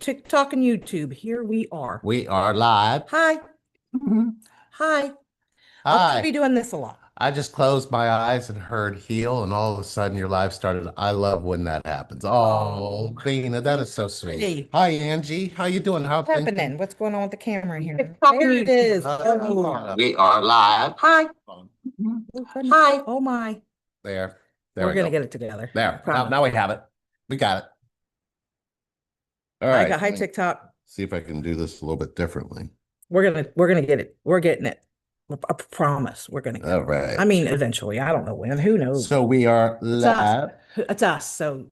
TikTok and YouTube. Here we are. We are live. Hi. Hi. I'm going to Hi. be doing this a lot. I just closed my eyes and heard heal, and all of a sudden your live started. I love when that happens. Oh, Dina, that is so sweet. Hey, Hi, Angie. How you doing? How what's things? happening? What's going on with the camera here? There it is. Oh. We are live. Hi. Oh, Hi. Oh my. there. We're we going to go. get it together. There. Now we have it. We got it. All I right. got hi TikTok. See if I can do this a little bit differently. We're gonna get it. We're getting it. I promise we're gonna get All it. right. I mean, eventually. I don't know when. Who knows? So we are It's us. live. It's us. So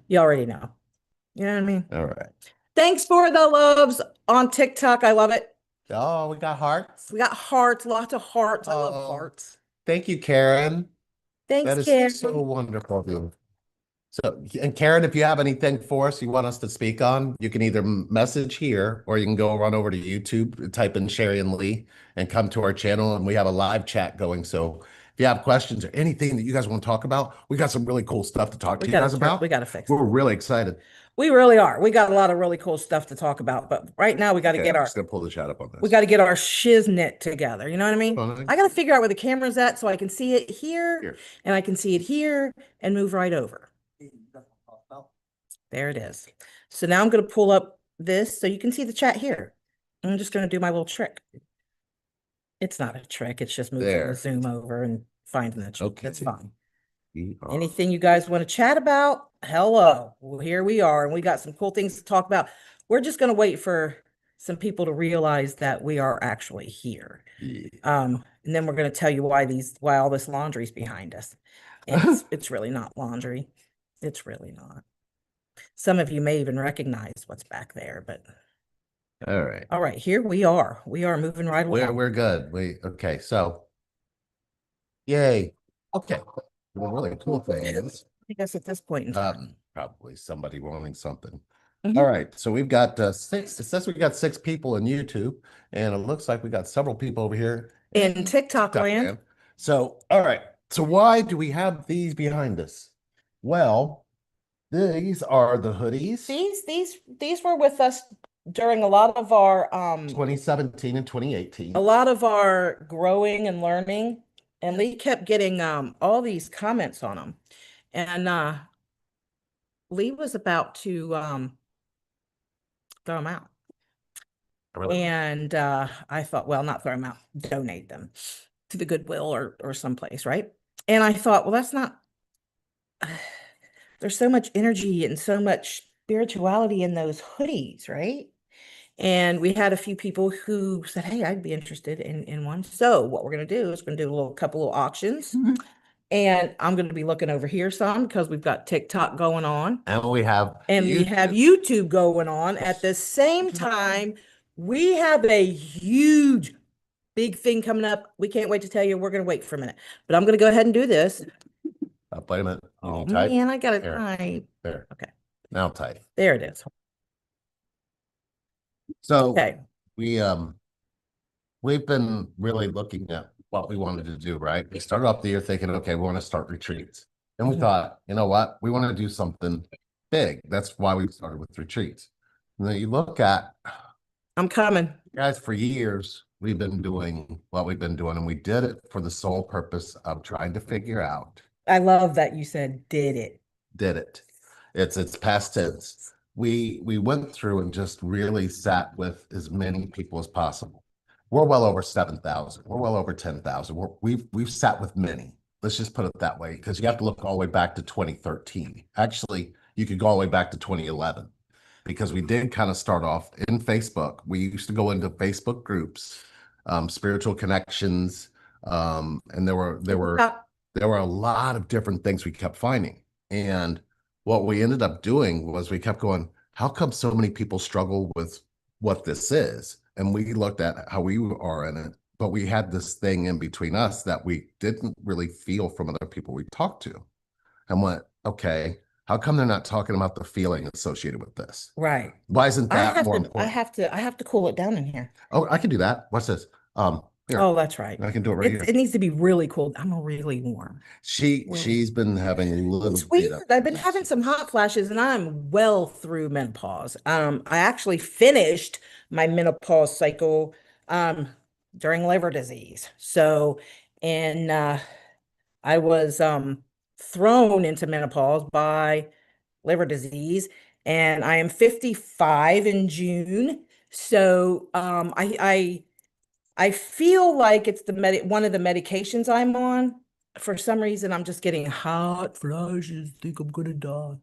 you already know. You know what I mean? All right. Thanks for the loves on TikTok. I love it. Oh, we got hearts. We got hearts, lots of hearts. I love Oh. hearts. Thank you, Karen. That Thanks, is Karen. so wonderful of you. So, and Karen, if you have anything for us you want us to speak on, you can either message here or you can go run over to YouTube, type in Sherry and Lee, and come to our channel. And we have a live chat going. So if you have questions or anything that you guys want to talk about, we got some really cool stuff to talk to you guys about. We got to fix it. We're really excited. We really are. We got a lot of really cool stuff to talk about. But right now we got to get I'm our just gonna pull the chat up on this. we got to get our shiznit together. You know what I mean? Fine. I got to figure out where the camera's at so I can see it here and I can see it here and move right over. There it is. So now I'm going to pull up this so you can see the chat here. I'm just going to do my little trick. It's not a trick. It's just moving the zoom over and finding the trick. Okay. It's fine. Anything you guys want to chat about? Hello. Well, here we are. And we got some cool things to talk about. We're just going to wait for some people to realize that we are actually here. Yeah. And then we're going to tell you why all this laundry's behind us. And it's really not laundry. It's really not. Some of you may even recognize what's back there, but all right, here we are. We are moving right along. We're good. Okay, so yay. Okay. The really cool thing is, I guess at this point in time, probably somebody wanting something. All right, so we've got six. It says we got 6 people in YouTube, and it looks like we got several people over here in TikTok land. So, all right. So why do we have these behind us? Well, these are the hoodies. These were with us during a lot of our 2017 and 2018. A lot of our growing and learning. And Lee kept getting all these comments on them. And Lee was about to throw them out. Really? And I thought, well, not throw them out, donate them to the Goodwill or someplace, right? And I thought, well, that's not there's so much energy and so much spirituality in those hoodies, right? And we had a few people who said, hey, I'd be interested in one. So what we're going to do is we're going to do a couple of auctions. And I'm going to be looking over here some because we've got TikTok going on. And we have YouTube going on. At the same time, we have a huge, big thing coming up. We can't wait to tell you. We're going to wait for a minute. But I'm going to go ahead and do this. Wait a minute. Oh, man, I got it tight. There. Okay. Now tight. There it is. So we've been really looking at what we wanted to do, right? We started off the year thinking, okay, we want to start retreats. And we thought, you know what? We want to do something big. That's why we started with retreats. And then you look at I'm coming. Guys, for years, we've been doing what we've been doing, and we did it for the sole purpose of trying to figure out. I love that you said did it. Did it. It's past tense. We went through and just really sat with as many people as possible. We're well over 7,000. We're well over 10,000. We've sat with many. Let's just put it that way, because you have to look all the way back to 2013. Actually, you could go all the way back to 2011, because we did kind of start off in Facebook. We used to go into Facebook groups, spiritual connections, and there were a lot of different things we kept finding. And what we ended up doing was we kept going, how come so many people struggle with what this is? And we looked at how we are in it, but we had this thing in between us that we didn't really feel from other people we talked to. And went, okay, how come they're not talking about the feeling associated with this? Right. Why isn't that more important? I have to cool it down in here. Oh, I can do that. What's this? Here, Oh, that's right. I can do it right here. It needs to be really cold. I'm really warm. Really. She's been having a little It's weird. bit of I've been having some hot flashes and I'm well through menopause. I actually finished my menopause cycle um during liver disease. So, and I was thrown into menopause by liver disease, and I am 55 in June. So, I feel like it's one of the medications I'm on. For some reason, I'm just getting hot flashes. Think I'm gonna die.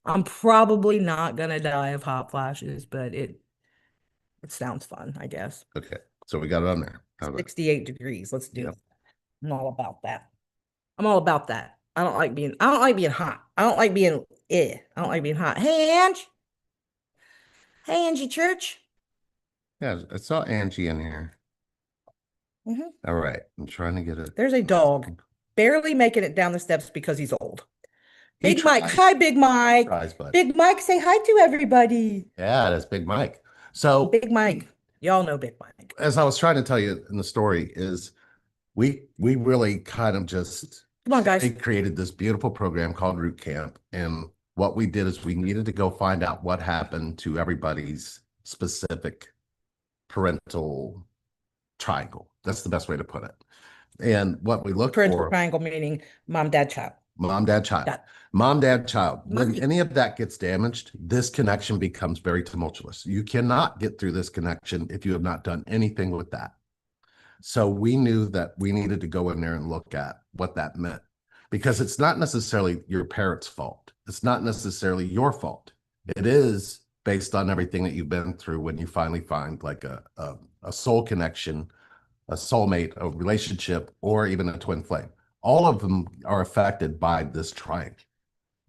I'm probably not gonna die of hot flashes, but it sounds fun, I guess. Okay, so we got it on there. How's that? 68 degrees. Let's do Yep. it. I'm all about that. I'm all about that. I don't like being hot. I don't like being I don't like being hot. Hey Ange. Hey Angie Church. Yeah, I saw Angie in here. Hmm. All right, I'm trying to get it. There's a dog barely making it down the steps because he's old. He Big Mike. tries. Hi, Big Mike. Tries, but Big Mike, say hi to everybody. yeah, that's Big Mike. So Big Mike. Y'all know Big Mike. as I was trying to tell you in the story is we really kind of just Come on, guys. they created this beautiful program called Root Camp. And what we did is we needed to go find out what happened to everybody's specific parental triangle. That's the best way to put it. And what we looked Parental for, triangle meaning mom, dad, child. mom, dad, child. Dad. Mom, dad, child. When Mommy. any of that gets damaged, this connection becomes very tumultuous. You cannot get through this connection if you have not done anything with that. So we knew that we needed to go in there and look at what that meant because it's not necessarily your parents' fault. It's not necessarily your fault. It is based on everything that you've been through when you finally find like a soul connection, a soulmate, a relationship, or even a twin flame. All of them are affected by this triangle.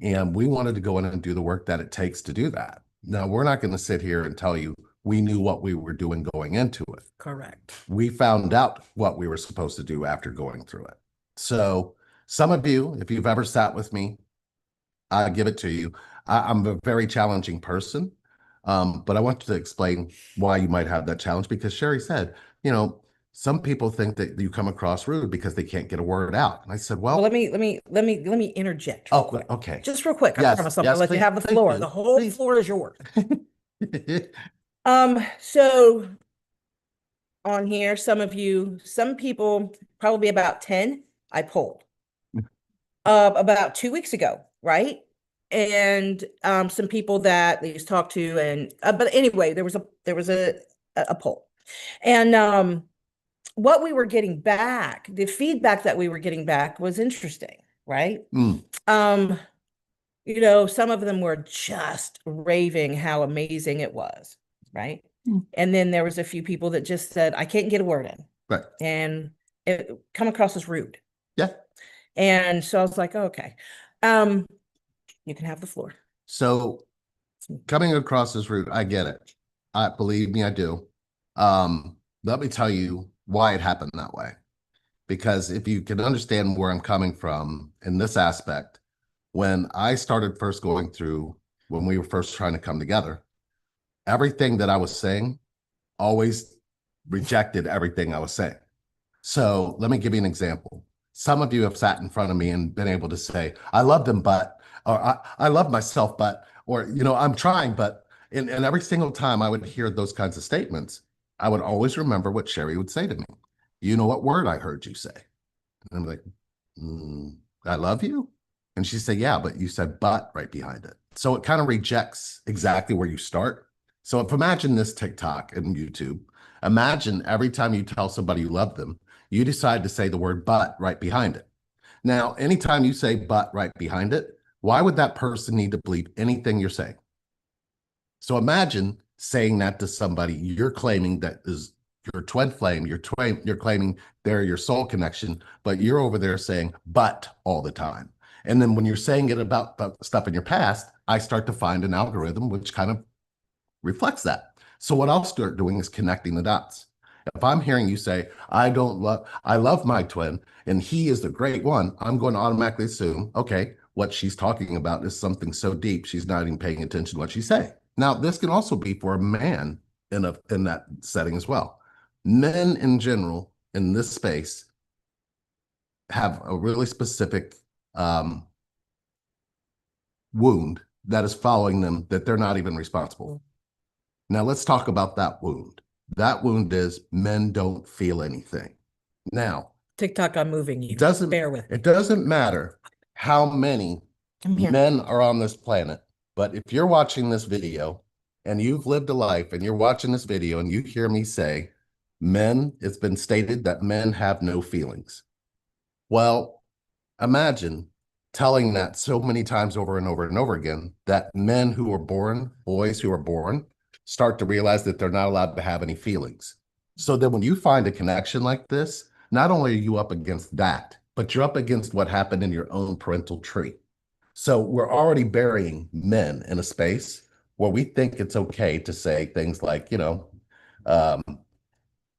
And we wanted to go in and do the work that it takes to do that. Now, we're not going to sit here and tell you we knew what we were doing going into it. Correct. We found out what we were supposed to do after going through it. So some of you, if you've ever sat with me, I give it to you. I'm a very challenging person, but I want to explain why you might have that challenge because Sherry said, some people think that you come across rude because they can't get a word out. And I said, Well, well, let me interject real quick. okay. Just real quick. I Yes, promise I'm yes, gonna let you please, have the please floor. do. The whole Please. floor is yours. So on here, some people, probably about 10, I polled about 2 weeks ago, right? And some people that they just talked to, and but anyway, there was a poll, and what we were getting back, the feedback that we were getting back was interesting, right? Mm, Um, some of them were just raving how amazing it was, right? And then there was a few people that just said, I can't get a word in. right. And it come across as rude. Yeah. And so I was like, okay, um, you can have the floor. So coming across as rude, I get it. I believe me, I do. Let me tell you why it happened that way. Because if you can understand where I'm coming from in this aspect, when I started first going through, when we were first trying to come together, everything that I was saying always rejected everything I was saying. So let me give you an example. Some of you have sat in front of me and been able to say, I love them, but, or I love myself, but, or, I'm trying, but, and every single time I would hear those kinds of statements, I would always remember what Sherry would say to me. You know what word I heard you say? And I'm like, I love you. And she said, yeah, but you said but right behind it. So it kind of rejects exactly where you start. So if imagine this TikTok and YouTube, imagine every time you tell somebody you love them, you decide to say the word but right behind it. Now, anytime you say but right behind it, why would that person need to believe anything you're saying? So imagine saying that to somebody you're claiming that is your twin flame, you're claiming they're your soul connection, but you're over there saying but all the time. And then when you're saying it about stuff in your past, I start to find an algorithm which kind of reflects that. So what I'll start doing is connecting the dots. If I'm hearing you say, I love my twin and he is the great one, I'm going to automatically assume, okay, what she's talking about is something so deep, she's not even paying attention to what she's saying. Now, this can also be for a man in that setting as well. Men in general in this space have a really specific wound that is following them that they're not even responsible. Now let's talk about that wound. That wound is men don't feel anything. Now, TikTok, I'm moving you. doesn't Bear with me. it doesn't matter how many Come here. men are on this planet, but if you're watching this video and you've lived a life and you're watching this video and you hear me say, men, it's been stated that men have no feelings. Well, imagine telling that so many times over and over and over again that men who are born, boys who are born, start to realize that they're not allowed to have any feelings. So then when you find a connection like this, not only are you up against that, but you're up against what happened in your own parental tree. So we're already burying men in a space where we think it's okay to say things like, um,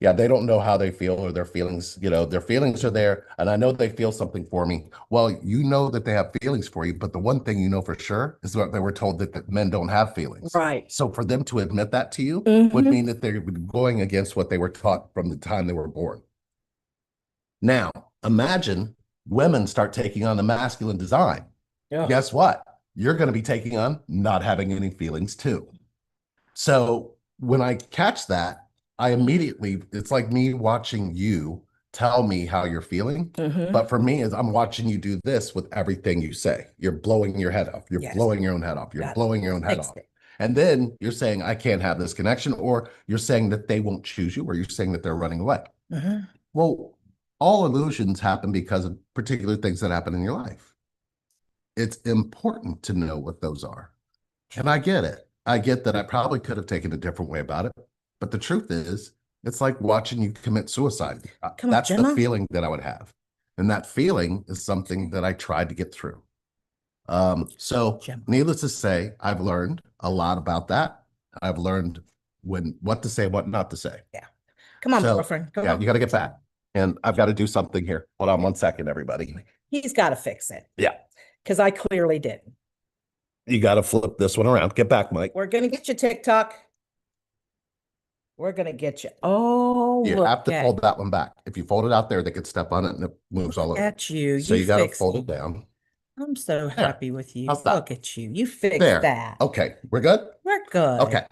yeah, they don't know how they feel or their feelings, their feelings are there. And I know they feel something for me. Well, you know that they have feelings for you, but the one thing you know for sure is that they were told that men don't have feelings. Right. So for them to admit that to you would Mhm. mean that they're going against what they were taught from the time they were born. Now, imagine women start taking on the masculine design. Yeah. Guess what? You're going to be taking on not having any feelings too. So when I catch that, I immediately, it's like me watching you tell me how you're feeling. Mhm. But for me, is I'm watching you do this with everything you say. You're blowing your head off. You're Yes. blowing your own head off. You're Got it. blowing your own head Fixed off. it. And then you're saying, I can't have this connection, or you're saying that they won't choose you, or you're saying that they're running away. Mhm. Well, all illusions happen because of particular things that happen in your life. It's important to know what those are. And I get it. I get that I probably could have taken a different way about it. But the truth is, it's like watching you commit suicide. Come on, That's the Gemma. feeling that I would have. And that feeling is something that I tried to get through. So Gemma. needless to say, I've learned a lot about that. I've learned what to say, what not to say. Yeah. Come on, So, girlfriend. Come yeah, on. you got to get back. And I've got to do something here. Hold on 1 second, everybody. He's got to fix it. Yeah. Because I clearly didn't. You got to flip this one around. Get back, Mike. We're going to get you, TikTok. We're going to get you. Oh, You look have to at, fold that one back. If you fold it out there, they could step on it and it moves all over. at you. So You you got to fixed fold it. it down. I'm so happy with you. How's that? Look at you. You fixed There. that. Okay, we're good? We're good. Okay.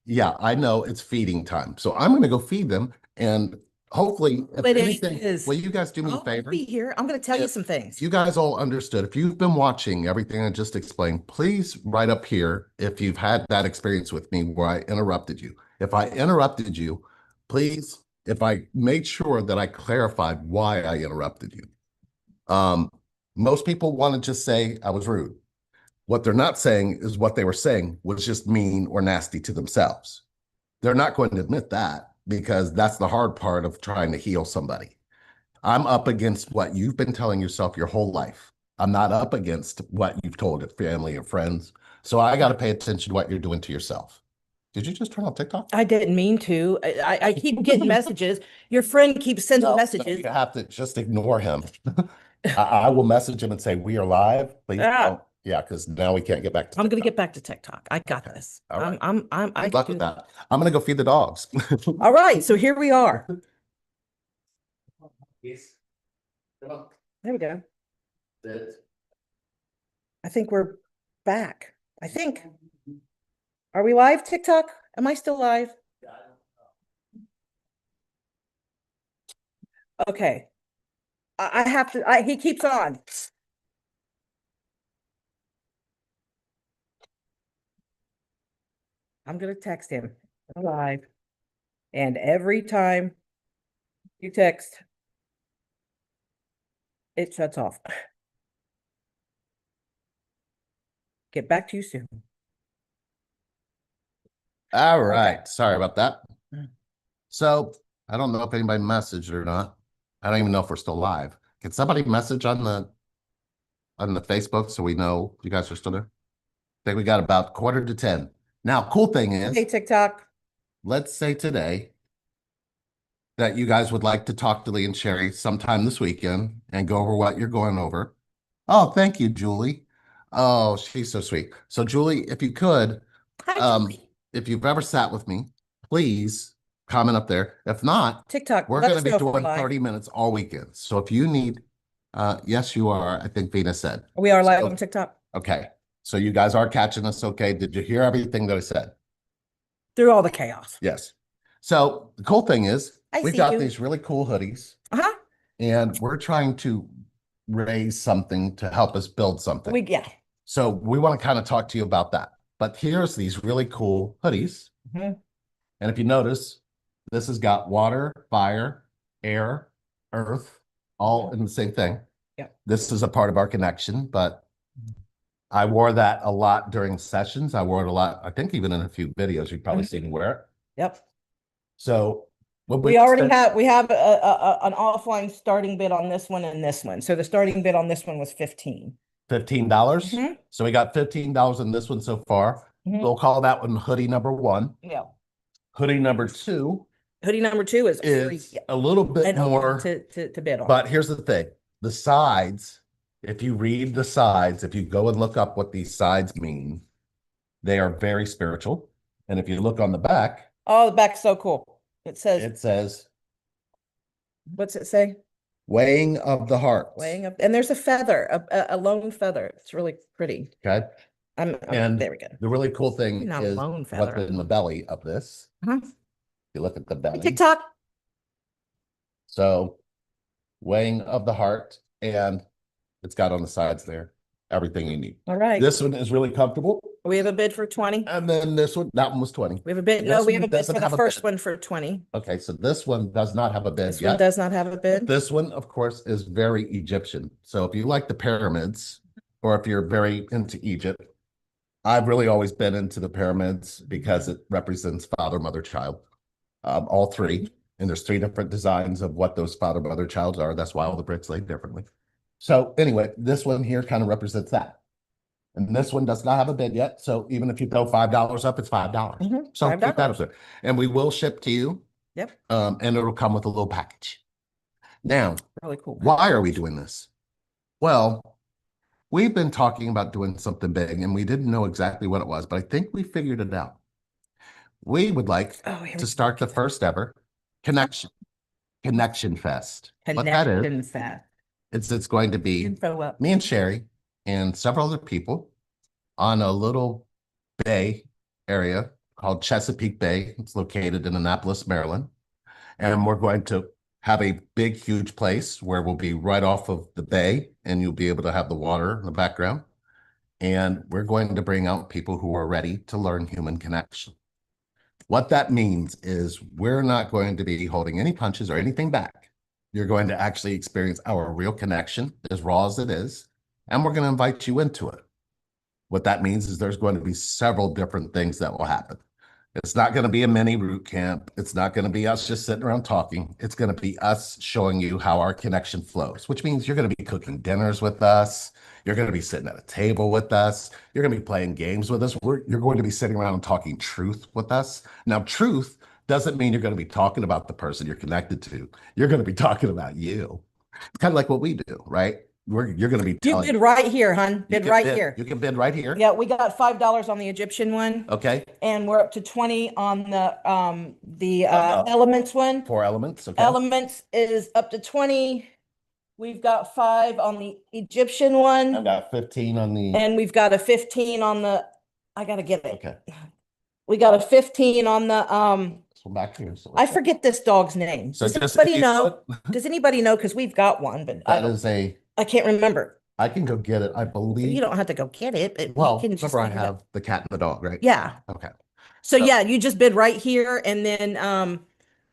Yeah, I know it's feeding time. So I'm going to go feed them. And hopefully, if It anything, is. will you guys do me a I'll favor? be here. I'm going to tell you If some things. you guys all understood. If you've been watching everything I just explained, please write up here if you've had that experience with me where I interrupted you. If I interrupted you, please, if I made sure that I clarified why I interrupted you. Most people want to just say I was rude. What they're not saying is what they were saying was just mean or nasty to themselves. They're not going to admit that because that's the hard part of trying to heal somebody. I'm up against what you've been telling yourself your whole life. I'm not up against what you've told your family and friends. So I got to pay attention to what you're doing to yourself. Did you just turn on TikTok? I didn't mean to. I keep getting messages. Your friend keeps sending messages. You have to just ignore him. I will message him and say, we are live. Please don't. Yeah, because now we can't get back to I'm going to TikTok. get back to TikTok. I got this. All right. I Good luck with that. I'm going to go feed the dogs. All right. So here we are. Yes. There we go. I think we're back. I think. Are we live, TikTok? Am I still live? Okay. I have to, he keeps on. I'm going to text him live. And every time you text, it shuts off. Get back to you soon. All right. Okay. Sorry about that. Mm. So I don't know if anybody messaged or not. I don't even know if we're still live. Can somebody message on the Facebook so we know you guys are still there? I think we got about 9:45. Now, cool thing is, Hey, TikTok. let's say today that you guys would like to talk to Lee and Sherry sometime this weekend and go over what you're going over. Oh, thank you, Julie. Oh, she's so sweet. So, Julie, if you could, Hi, Julie. if you've ever sat with me, please comment up there. If not, TikTok, we're let going us to be know if we're doing live. 30 minutes all weekend. So if you need, yes, you are, I think Venus said. We are live So- on TikTok Okay. So you guys are catching us okay. Did you hear everything that I said? through all the chaos. Yes. So the cool thing is I we've see got you. these really cool hoodies Uh-huh. and we're trying to raise something to help us build something. Yeah. So we want to kind of talk to you about that. But here's these really cool hoodies. Mhm. And if you notice, this has got water, fire, air, earth, all in the same thing. Yeah. This is a part of our connection, but I wore that a lot during sessions. I wore it a lot. I think even in a few videos, you've probably seen me wear it. Yep. So when We already have an offline starting bid on this one and this one. So the starting bid on this one was 15. $15. Mhm. So we got $15 in this one so far. Mhm. We'll call that one hoodie number one. Yeah. Hoodie number two Hoodie number 2 is is a little bit and open more to bid on. But here's the thing, the sides, if you read the sides, if you go and look up what these sides mean, they are very spiritual. And if you look on the back, Oh, the back's so cool. It says what's it say? weighing of the heart. Weighing up, and there's a feather, a lone feather. It's really pretty. Okay. And there we go. the really cool thing Not a is lone what's feather. in the belly of this. Uh-huh. If you look at the belly. TikTok. So weighing of the heart, and it's got on the sides there everything you need. All right. This one is really comfortable. We have a bid for 20. And then this one, that one was 20. We have a bid. This No, we one have a bid doesn't for the have a first bid. one for 20. Okay, so this one does not have a bid This one yet. does not have a bid. This one, of course, is very Egyptian. So if you like the pyramids, or if you're very into Egypt, I've really always been into the pyramids because it represents father, mother, child, all three. And there's three different designs of what those father, mother, childs are. That's why all the bricks laid differently. So anyway, this one here kind of represents that. And this one does not have a bid yet. So even if you throw $5 up, it's $5. Mhm, So keep that $5. up there. And we will ship to you. Yep. And it'll come with a little package. Now, Really cool. why are we doing this? Well, we've been talking about doing something big and we didn't know exactly what it was, but I think we figured it out. We would like to start the first ever Connection Fest. What that is, Connection Fest. it's going to be Info up. me and Sherry and several other people on a little bay area called Chesapeake Bay. It's located in Annapolis, Maryland. And we're going to have a big, huge place where we'll be right off of the bay and you'll be able to have the water in the background. And we're going to bring out people who are ready to learn human connection. What that means is we're not going to be holding any punches or anything back. You're going to actually experience our real connection, as raw as it is, and we're going to invite you into it. What that means is there's going to be several different things that will happen. It's not going to be a mini root camp. It's not going to be us just sitting around talking. It's going to be us showing you how our connection flows, which means you're going to be cooking dinners with us. You're going to be sitting at a table with us. You're going to be playing games with us. You're going to be sitting around and talking truth with us. Now, truth doesn't mean you're going to be talking about the person you're connected to. You're going to be talking about you. It's kind of like what we do, right? You're going to be You telling. bid right here, hon. Bid right here. You can bid right here. Yeah, we got $5 on the Egyptian one. Okay. And we're up to 20 on the elements one. 4 elements. Okay. Elements is up to 20. We've got 5 on the Egyptian one. I've got 15 on the. And we've got a 15 on the, I gotta get it. Okay. We got a 15 on the So back here. So I forget this dog's name. So Does just anybody know? Does anybody know? Because we've got one, but I can't remember. I can go get it. I believe. You don't have to go get it, but Well, you can just remember I have the cat and the dog, right? Yeah. Okay. So yeah, you just bid right here, and then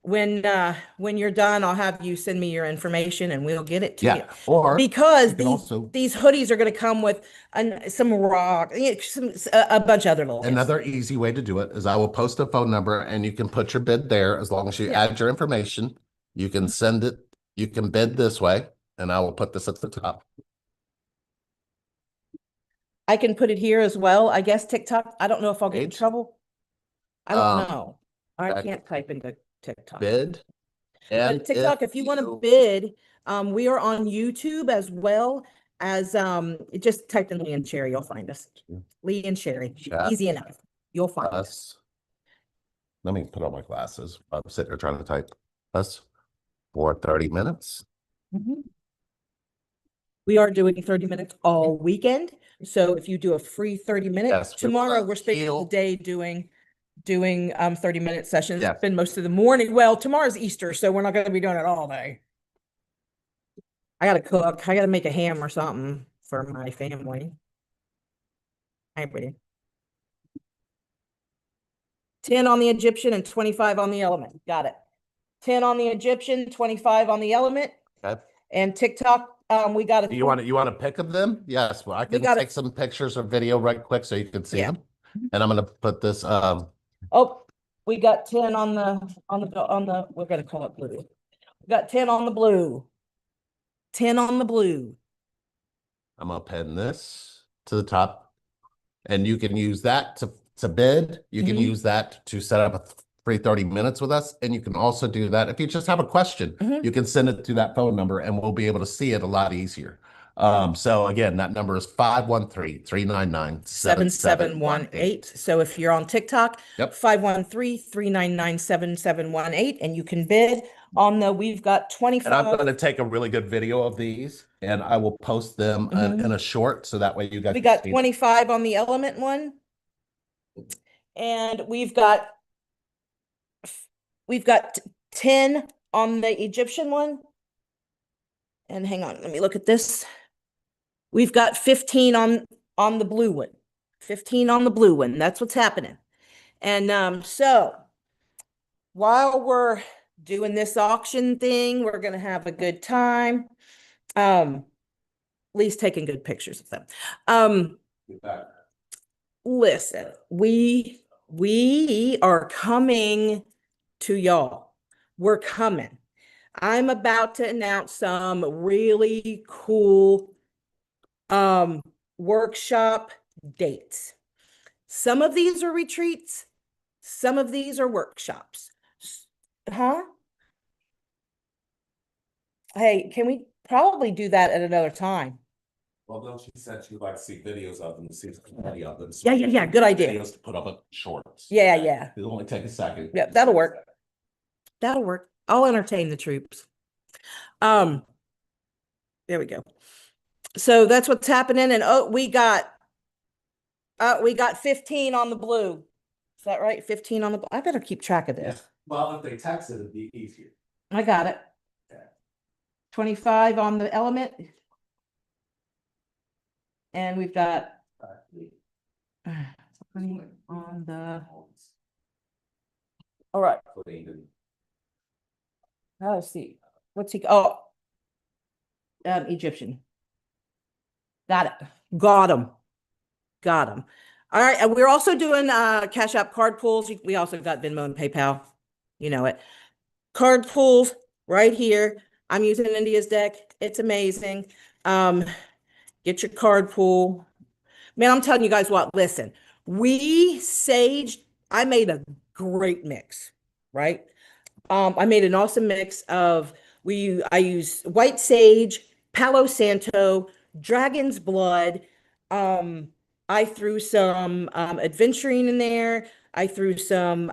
when you're done, I'll have you send me your information, and we'll get it to you. Or because you these hoodies are going to come with some rock, a bunch of other little. Another easy way to do it is I will post a phone number, and you can put your bid there as long as you add your information. You can send it. You can bid this way, and I will put this at the top. I can put it here as well. I guess TikTok. I don't know if I'll get in trouble. I don't know. I can't type into TikTok. Bid. And but TikTok, if you want to bid, we are on YouTube as well as just type in Lee and Sherry, you'll find us. Lee and Sherry. Easy enough. You'll find us. Let me put on my glasses. I'm sitting here trying to type us for 30 minutes. Mhm. We are doing 30 minutes all weekend. So if you do a free 30 minutes, Yes, tomorrow we're spending the heal. day doing 30-minute sessions. Yes. Spend most of the morning. Well, tomorrow's Easter, so we're not going to be doing it all day. I gotta cook. I gotta make a ham or something for my family. Hi, Brittany. 10 on the Egyptian and 25 on the element. Got it. 10 on the Egyptian, 25 on the element. Okay. And TikTok, we got a You want to pick of them? Yes. Well, I We can got take it. some pictures or video right quick so you can see Yeah. them. And I'm gonna put this Oh, we got 10 we're gonna call it blue. We got 10 on the blue. 10 on the blue. I'm gonna pin this to the top, and you can use that to bid. You can Mhm. use that to set up a free 30 minutes with us, and you can also do that if you just have a question. Mhm. You can send it to that phone number, and we'll be able to see it a lot easier. So again, that number is 513-399-7718. So if you're on TikTok, Yep. 513-399-7718, and you can bid we've got And I'm 25. going to take a really good video of these, and I will post them in a short, so that way you guys We can got see them. 25 on the element one. And we've got 10 on the Egyptian one. And hang on, let me look at this. We've got 15 on the blue one. 15 on the blue one. That's what's happening. And so while we're doing this auction thing, we're gonna have a good time. Lee's taking good pictures of them. Listen, we are coming to y'all. We're coming. I'm about to announce some really cool workshop dates. Some of these are retreats, some of these are workshops. Huh? Hey, can we probably do that at another time? Well, no, she said she'd like to see videos of them, to see plenty of them. Yeah, good idea. Videos to put up at shorts. Yeah. It'll only take a second. Yeah, that'll work. That'll work. I'll entertain the troops. Um, there we go. So that's what's happening. And we got 15 on the blue. Is that right? 15 on the, I better keep track of this. Well, if they text it, it'd be easier. I got it. 25 on the element. And we've got 20 on the, all right. Let's see. What's he, Egyptian. Got it. Got him. All right. And we're also doing Cash App card pulls. We also got Venmo and PayPal. You know it. Card pulls right here. I'm using India's deck. It's amazing. Get your card pool. Man, I'm telling you guys what, listen, I made a great mix, right? I made an awesome mix of I use white sage, Palo Santo, dragon's blood. Um, I threw some adventuring in there. I threw some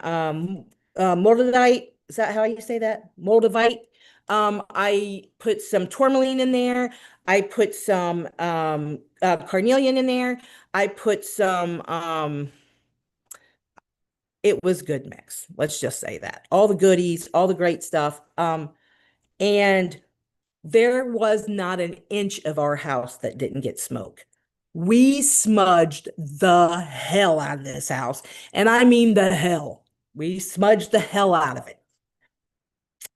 moldavite. Is that how you say that? Moldavite. I put some tourmaline in there. I put some carnelian in there. I put some it was good mix. Let's just say that. All the goodies, all the great stuff. And there was not an inch of our house that didn't get smoke. We smudged the hell out of this house. And I mean the hell. We smudged the hell out of it.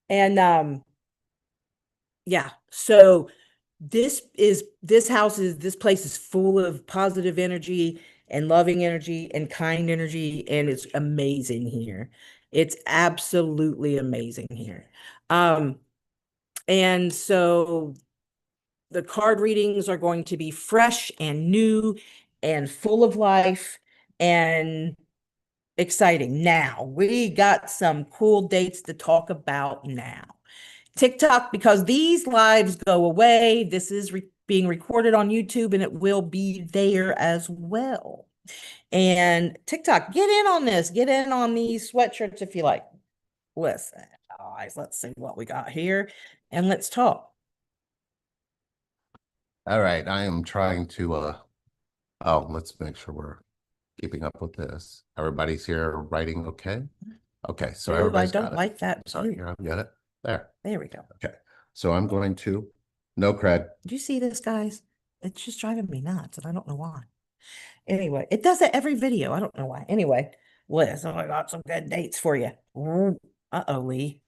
And yeah, so this place is full of positive energy and loving energy and kind energy, and it's amazing here. It's absolutely amazing here. And so the card readings are going to be fresh and new and full of life and exciting. Now, we got some cool dates to talk about now. TikTok, because these lives go away. This is being recorded on YouTube and it will be there as well. And TikTok, get in on this. Get in on these sweatshirts if you like. Listen, guys, let's see what we got here and let's talk. All right, I am trying to oh, let's make sure we're keeping up with this. Everybody's here writing okay? Okay, so Ooh, I everybody's don't got it. like that. Sorry, here, I've got it. There. There we go. Okay. So I'm going to no cred. Do you see this, guys? It's just driving me nuts, and I don't know why. Anyway, it does it every video. I don't know why. Anyway, Liz, I got some good dates for you. Uh-oh, Lee.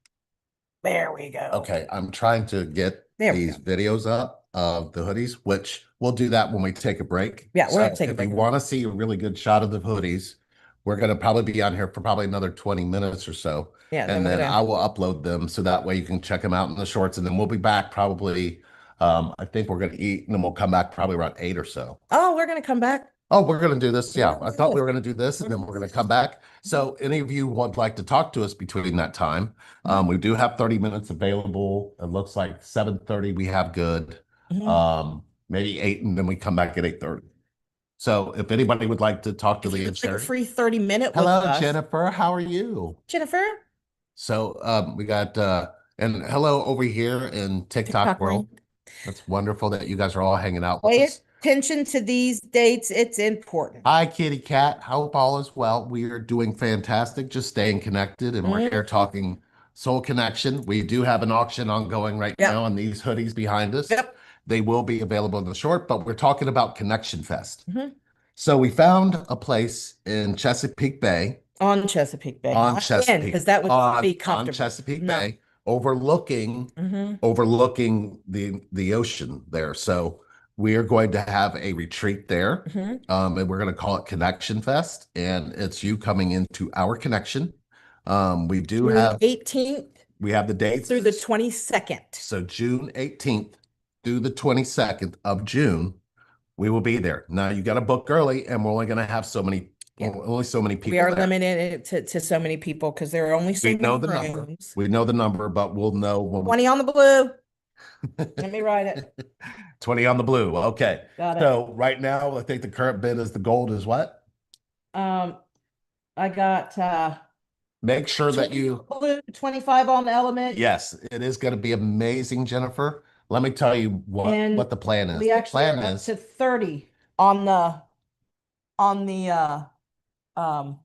There we go. Okay, I'm trying to get There we these go. videos up of the hoodies, which we'll do that when we take a break. Yeah, we're gonna So take a if break. you want to see a really good shot of the hoodies, we're going to probably be on here for probably another 20 minutes or so. Yeah, And we're then gonna. I will upload them so that way you can check them out in the shorts. And then we'll be back probably, I think we're going to eat and then we'll come back probably around 8 or so. Oh, we're gonna come back. Oh, we're going to do this. Yeah, We're I gonna do thought we this. were going to do this and then we're going to come back. So any of you would like to talk to us between that time, we do have 30 minutes available. It looks like 7:30 we have good. Mhm. Maybe 8 and then we come back at 8:30. So if anybody would like to talk to If you Lee could and take a Sherry. free 30-minute with Hello, us. Jennifer. How are you? Jennifer, So we got and hello over here in TikTok TikTok world. link. It's wonderful that you guys are all hanging out with Pay us. attention to these dates. It's important. Hi, Kitty Cat. Hope all is well. We are doing fantastic, just staying connected, and we're here Mhm. talking soul connection. We do have an auction ongoing right Yep. now on these hoodies behind us. Yep. They will be available in the short, but we're talking about Connection Fest. Mhm. So we found a place in Chesapeake Bay, On Chesapeake Bay. on Not in, Chesapeake, because that would be on comfortable. Chesapeake No. Bay, overlooking Mhm. overlooking the ocean there. So we are going to have a retreat there, Mhm. and we're going to call it Connection Fest, and it's you coming into our connection. We do June have 18th we have the dates through the 22nd. So June 18th through the 22nd of June, we will be there. Now you got to book early, and we're only going to have Yeah. only so many We people are there. limited to so many people because there are only so We know many the number. rooms. We know the number, but we'll know when 20 on the blue. Let me write it. 20 on the blue. Okay. Got it. So right now, I think the current bid is the gold is what? I got Make sure that you, blue, 25 on the element. yes, it is going to be amazing, Jennifer. Let me tell you And what the plan is. we The actually plan are up is to 30 on the um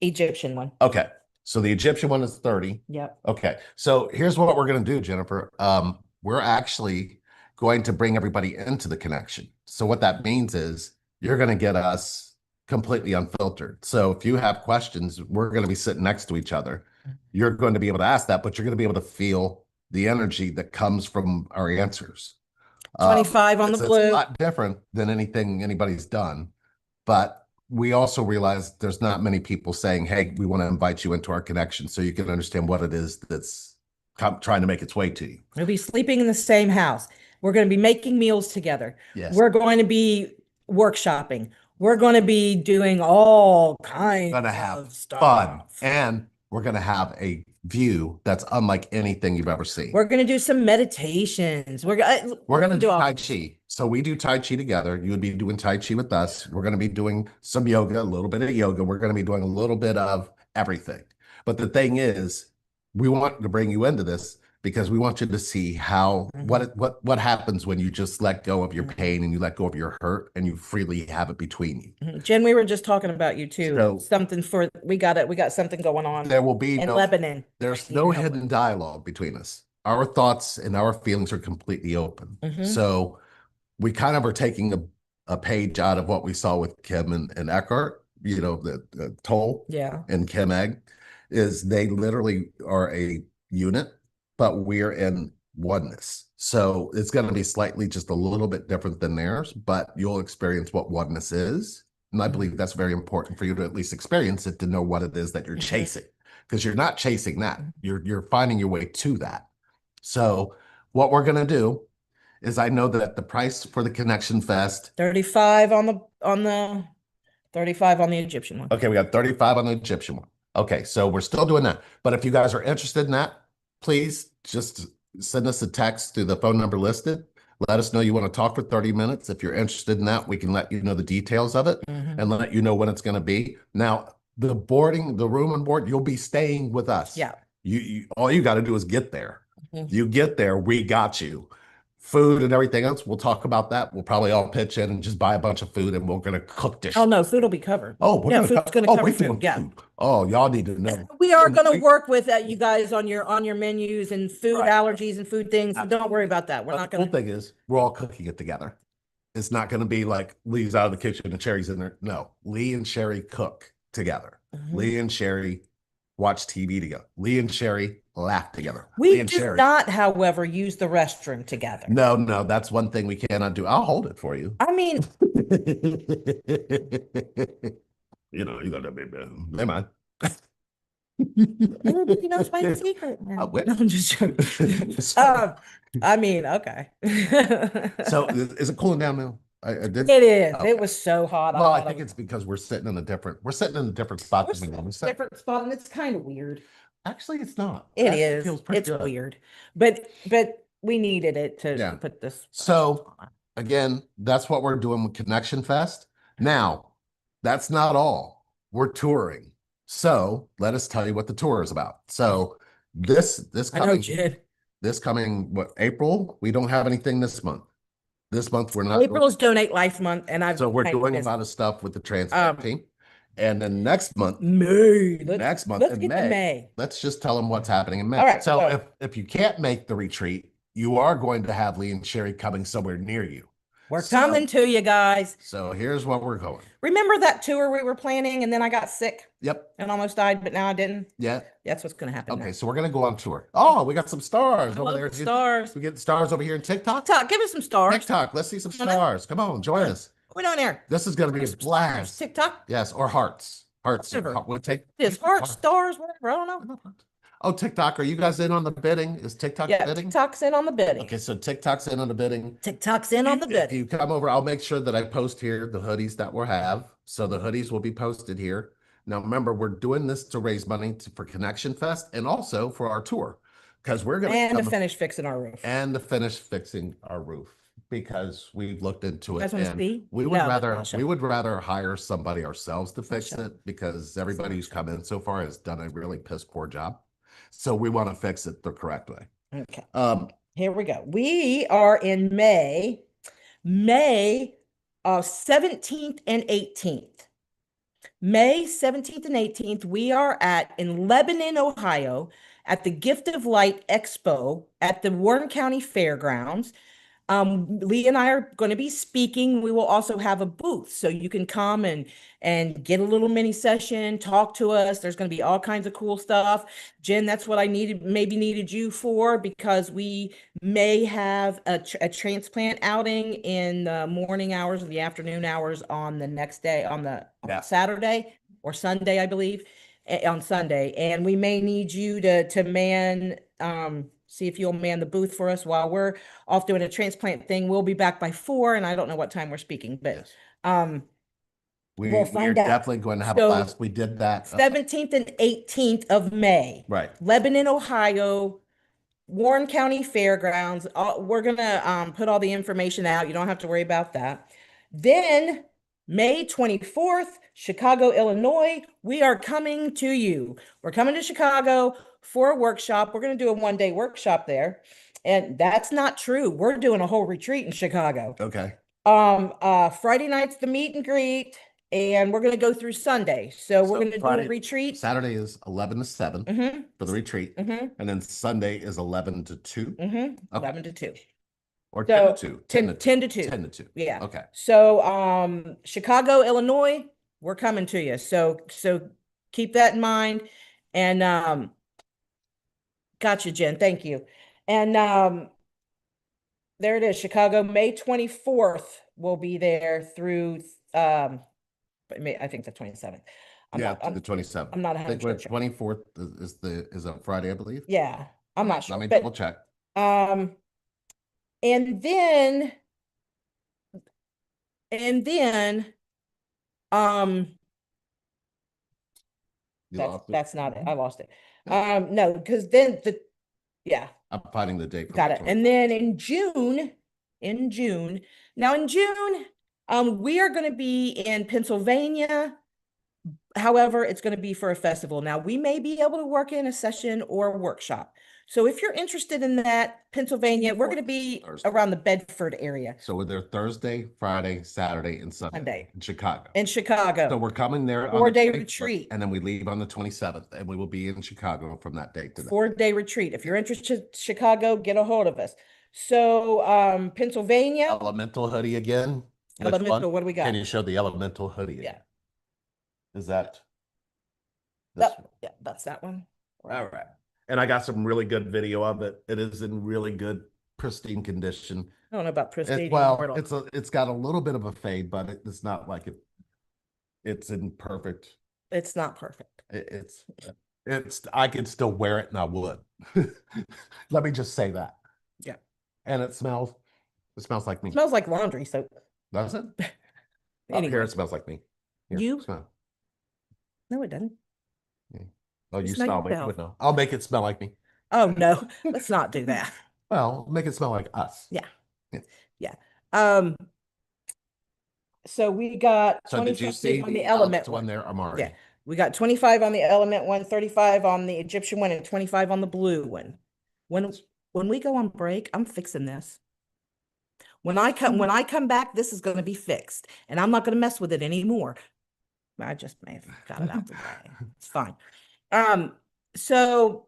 Egyptian one. okay. So the Egyptian one is 30. Yep. Okay. So here's what we're going to do, Jennifer. We're actually going to bring everybody into the connection. So what that means is you're going to get us completely unfiltered. So if you have questions, we're going to be sitting next to each other. You're going to be able to ask that, but you're going to be able to feel the energy that comes from our answers. 25 on the It's a blue. lot different than anything anybody's done, but we also realize there's not many people saying, hey, we want to invite you into our connection so you can understand what it is that's trying to make its way to you. We'll be sleeping in the same house. We're going to be making meals together. Yes. We're going to be workshopping. We're going to be doing all kinds Gonna have of stuff. fun, and we're gonna have a view that's unlike anything you've ever seen. We're going to do some meditations. We're gonna do all Tai Chi. So we do Tai Chi together. You would be doing Tai Chi with us. We're gonna be doing some yoga, a little bit of yoga. We're gonna be doing a little bit of everything. But the thing is, we want to bring you into this because we want you to see how what happens when you just let go of your pain and you let go of your hurt and you freely have it between you. Jen, we were just talking about you too. So, something for we got something going on. There will be in no Lebanon. There's no hidden dialogue between us. Our thoughts and our feelings are completely open. So we kind of are taking a page out of what we saw with Kim and Eckhart, you know, the Toll and Kim Egg, is they literally are a unit, but we're in oneness. So it's going to be slightly just a little bit different than theirs, but you'll experience what oneness is. And I believe that's very important for you to at least experience it, to know what it is that you're chasing, because you're not chasing that. You're finding your way to that. So what we're going to do is, I know that the price for the Connection Fest, 35 on the 35 on the Egyptian one. okay, we got 35 on the Egyptian one. Okay, so we're still doing that. But if you guys are interested in that, please just send us a text through the phone number listed. Let us know you want to talk for 30 minutes. If you're interested in that, we can let you know the details of it and let you know when it's going to be. Now, the room and board, you'll be staying with us. Yeah. You all you got to do is get there. Mhm. You get there, we got you. Food and everything else, we'll talk about that. We'll probably all pitch in and just buy a bunch of food and we're going to cook this. Oh, no, food will be covered. Oh, we're Yeah, gonna food's going to oh, cover we're food. doing Yeah. food. Oh, y'all need to know. We are going to We- work with you guys on your menus and food Right. allergies and food things. So don't worry about that. We're But not the going cool to. thing is, we're all cooking it together. It's not going to be like Lee's out of the kitchen and Sherry's in there. No, Lee and Sherry cook together. Lee and Sherry watch TV together. Lee and Sherry laugh together. Lee We and do Sherry. not, however, use the restroom together. No, that's one thing we cannot do. I'll hold it for you. I mean, You know, you got to be, never mind. everybody knows my secret now. wait. No, I'm just joking. I mean, okay. So is it cooling down now? I did. It is. Okay. It was so hot. Well, I think it's because we're sitting in a different spot we're than we in normally a sit. different spot, and it's kind of weird. Actually, it's not. It Actually, is. feels pretty It's good. weird, but we needed it to Yeah. put this. So again, that's what we're doing with Connection Fest. Now, that's not all. We're touring. So let us tell you what the tour is about. So this I know, coming Jen. this coming what April? We don't have anything this month. This month we're not doing- April is Donate Life Month, and I've so we're kind of doing a busy. lot of stuff with the transplant team. And then next month, May. next month Let's in get to May. let's just tell them what's happening in May. All right, So so- if you can't make the retreat, you are going to have Lee and Sherry coming somewhere near you. We're coming to you guys. So here's what we're going. Remember that tour we were planning, and then I got sick Yep. and almost died, but now I didn't. Yeah. That's what's going to happen. Okay. Now. So we're gonna go on tour. Oh, we got some stars I over love there. the stars. We get stars over here in TikTok. TikTok, give us some stars. TikTok. Let's see some Come on in. stars. Come on, join us. What are we doing here? This is gonna be a blast. TikTok. Yes, or hearts. Hearts. Whatever. We'll take This heart, stars, whatever. I don't know. Oh, TikTok. Are you guys in on the bidding? Is TikTok Yeah, bidding? TikTok's in on the bidding. Okay, so TikTok's in on the bidding. TikTok's in on the If bidding. you come over, I'll make sure that I post here the hoodies that we'll have. So the hoodies will be posted here. Now, remember, we're doing this to raise money for Connection Fest and also for our tour because we're going And to finish fixing our roof. and to finish fixing our roof because we've looked into You it. guys want to And see? we would No, rather I'll show we would rather hire somebody ourselves to fix show. it because everybody who's come in so far has done a really piss poor job. So we want to fix it the correct way. Okay. Um, Here we go. We are in May 17th and 18th. May 17th and 18th, we are in Lebanon, Ohio, at the Gift of Light Expo at the Warren County Fairgrounds. Lee and I are going to be speaking. We will also have a booth, so you can come and get a little mini session, talk to us. There's going to be all kinds of cool stuff. Jen, that's what I needed you for, because we may have a transplant outing in the morning hours or the afternoon hours on the next day, on the Saturday or Sunday, I believe, on Sunday. And we may need you to man, see if you'll man the booth for us while we're off doing a transplant thing. We'll be back by 4, and I don't know what time we're speaking, but we'll find out. Definitely going to have So, a class. We did that 17th and 18th of May. right. Lebanon, Ohio, Warren County Fairgrounds. We're gonna put all the information out. You don't have to worry about that. Then May 24th, Chicago, Illinois. We are coming to you. We're coming to Chicago for a workshop. We're going to do a one-day workshop there. And that's not true. We're doing a whole retreat in Chicago. Okay. Friday night's the meet and greet, and we're going to go through Sunday. So we're going to do a retreat. Saturday is 11 to 7 for the retreat. And then Sunday is 11 to 2. Okay. 11 to 2. Or So 10 to 2. 10 to 2. 10 to 2. Yeah. Okay. So Chicago, Illinois, we're coming to you. So keep that in mind. And gotcha, Jen. Thank you. And there it is, Chicago, May 24th. We'll be there through I think the 27th. The 27th. I'm not I think 100% sure. 24th is a Friday, I believe. Yeah, I'm not sure. Let me But double check. and then You lost it? that's not it. I lost it. No, because then I'm I'm finding the date. got it. And then in June, in June. Now in June, we are going to be in Pennsylvania. However, it's going to be for a festival. Now, we may be able to work in a session or a workshop. So if you're interested in that, Pennsylvania, we're going to be Thursday. around the Bedford area. So we're there Thursday, Friday, Saturday, and Sunday in Chicago. In Chicago. So we're coming there on 4-day the retreat. and then we leave on the 27th, and we will be in Chicago from that date to that. 4-day retreat. If you're interested in Chicago, get a hold of us. So Pennsylvania. Elemental hoodie again. Elemental, what do we got? Can you show the elemental hoodie again? Yeah. Is that this one? Yeah, that's that one. All right. And I got some really good video of it. It is in really good, pristine condition. I don't know about pristine. It's got a little bit of a fade, but it's not like it's in perfect. It's not perfect. I could still wear it and I would. Let me just say that. Yeah. And it smells like me. It smells like laundry soap. Does it? Anyway. Here it smells like me. Here, smell. No, it doesn't. Yeah. Oh, you Smell smell me. yourself. No. I'll make it smell like me. Oh no, let's not do that. Well, make it smell like us. Yeah. Yeah. So we got So did you see on the element one there, Amari? Yeah. We got 25 on the element one, 35 on the Egyptian one, and 25 on the blue one. When we go on break, I'm fixing this. When I come back, this is going to be fixed, and I'm not going to mess with it anymore. I just may have got it out the way. It's fine. So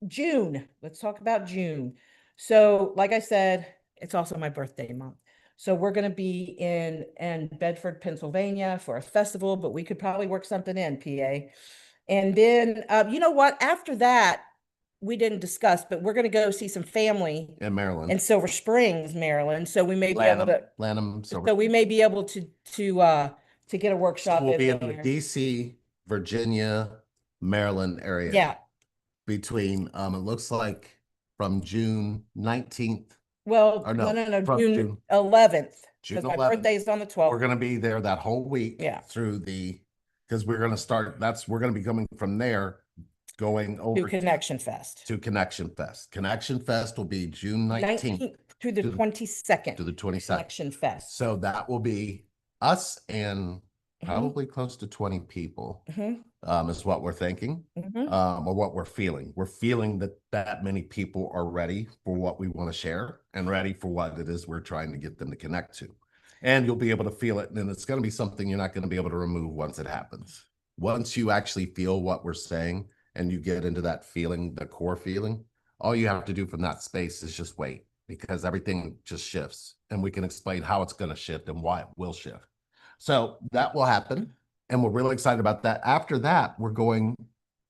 June, let's talk about June. So like I said, it's also my birthday month. So we're going to be in Bedford, Pennsylvania for a festival, but we could probably work something in PA. And then, you know what? After that, we didn't discuss, but we're going to go see some family in Maryland, in Silver Springs, Maryland. So we may be able to, Lanham, so we may be able to get a workshop. So we'll be in the DC, Virginia, Maryland area. Yeah. Between it looks like from June 19th. Well, no, June 11th. Because my birthday is on the 12th. We're going to be there that whole week. Yeah. Because we're going to start, we're going to be coming from there, going over to Connection Fest. Connection Fest will be June 19th to the 22nd. To the 22nd. Connection Fest. So that will be us and probably close to 20 people, is what we're thinking, or what we're feeling. We're feeling that many people are ready for what we want to share and ready for what it is we're trying to get them to connect to. And you'll be able to feel it. And it's going to be something you're not going to be able to remove once it happens. Once you actually feel what we're saying and you get into that feeling, the core feeling, all you have to do from that space is just wait, because everything just shifts, and we can explain how it's going to shift and why it will shift. So that will happen, and we're really excited about that. After that, we're going,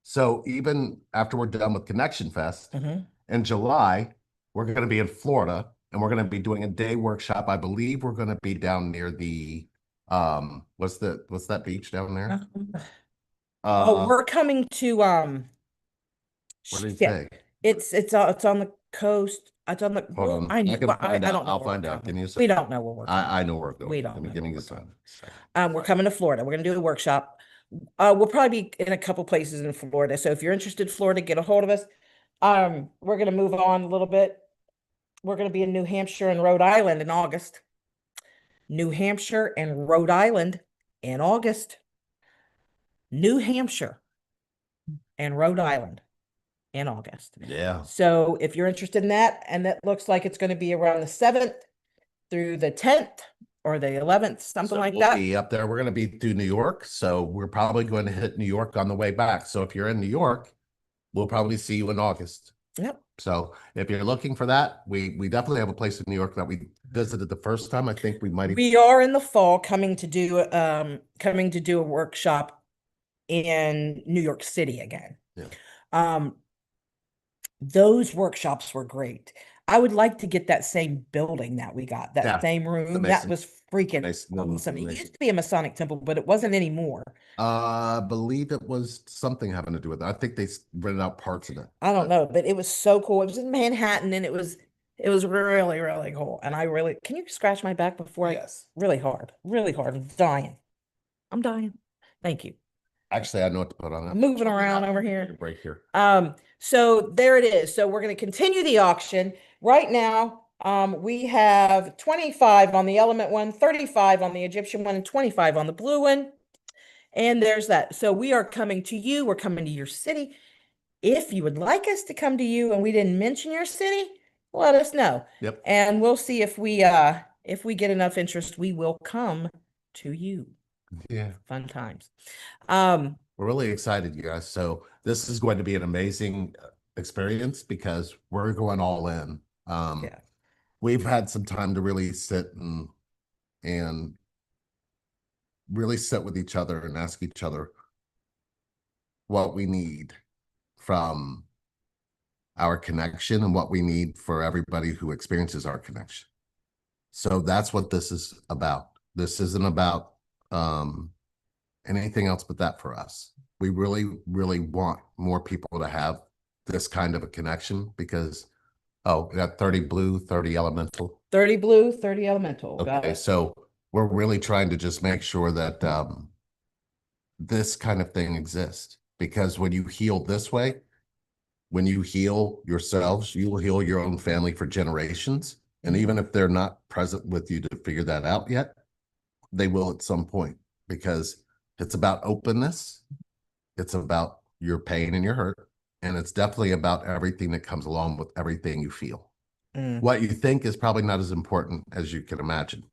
so even after we're done with Connection Fest in July, we're going to be in Florida, and we're going to be doing a day workshop. I believe we're going to be down near the, what's that beach down there? We're coming to, what did he say? It's on the coast. It's on the, Hold on. I don't know. I'll find out. We don't know where we're going. I know where we're going. We don't know. Give me this time. We're coming to Florida. We're going to do a workshop. We'll probably be in a couple places in Florida. So if you're interested in Florida, get a hold of us. We're going to move on a little bit. We're going to be in New Hampshire and Rhode Island in August. New Hampshire and Rhode Island in August. New Hampshire and Rhode Island in August. Yeah. So if you're interested in that, and that looks like it's going to be around the 7th through the 10th or the 11th, something like that. We'll be up there. We're going to be through New York. So we're probably going to hit New York on the way back. So if you're in New York, we'll probably see you in August. Yep. So if you're looking for that, we definitely have a place in New York that we visited the first time. I think we might. We are in the fall coming to do a workshop in New York City again. Yeah. Those workshops were great. I would like to get that same building that we got, that same room. That was freaking awesome. It used to be a Masonic temple, but it wasn't anymore. I believe it was something having to do with it. I think they rented out parts of it. I don't know, but it was so cool. It was in Manhattan, and it was really, really cool. And can you scratch my back before Yes. Really hard. I'm dying. Thank you. Actually, I know what to put on it. I'm moving around over here. Right here. So there it is. So we're going to continue the auction right now. We have 25 on the element one, 35 on the Egyptian one, and 25 on the blue one. And there's that. So we are coming to you. We're coming to your city. If you would like us to come to you and we didn't mention your city, let us know. Yep. And we'll see if we get enough interest, we will come to you. Yeah. Fun times. We're really excited, you guys. So this is going to be an amazing experience because we're going all in. Yeah. We've had some time to really sit and really sit with each other and ask each other what we need from our connection and what we need for everybody who experiences our connection. So that's what this is about. This isn't about anything else but that for us. We really, really want more people to have this kind of a connection because, oh, we got 30 blue, 30 elemental. 30 blue, 30 elemental. Got Okay, it. so we're really trying to just make sure that this kind of thing exists because when you heal this way, when you heal yourselves, you will heal your own family for generations. And even if they're not present with you to figure that out yet, they will at some point because it's about openness. It's about your pain and your hurt. And it's definitely about everything that comes along with everything you feel. What you think is probably not as important as you can imagine.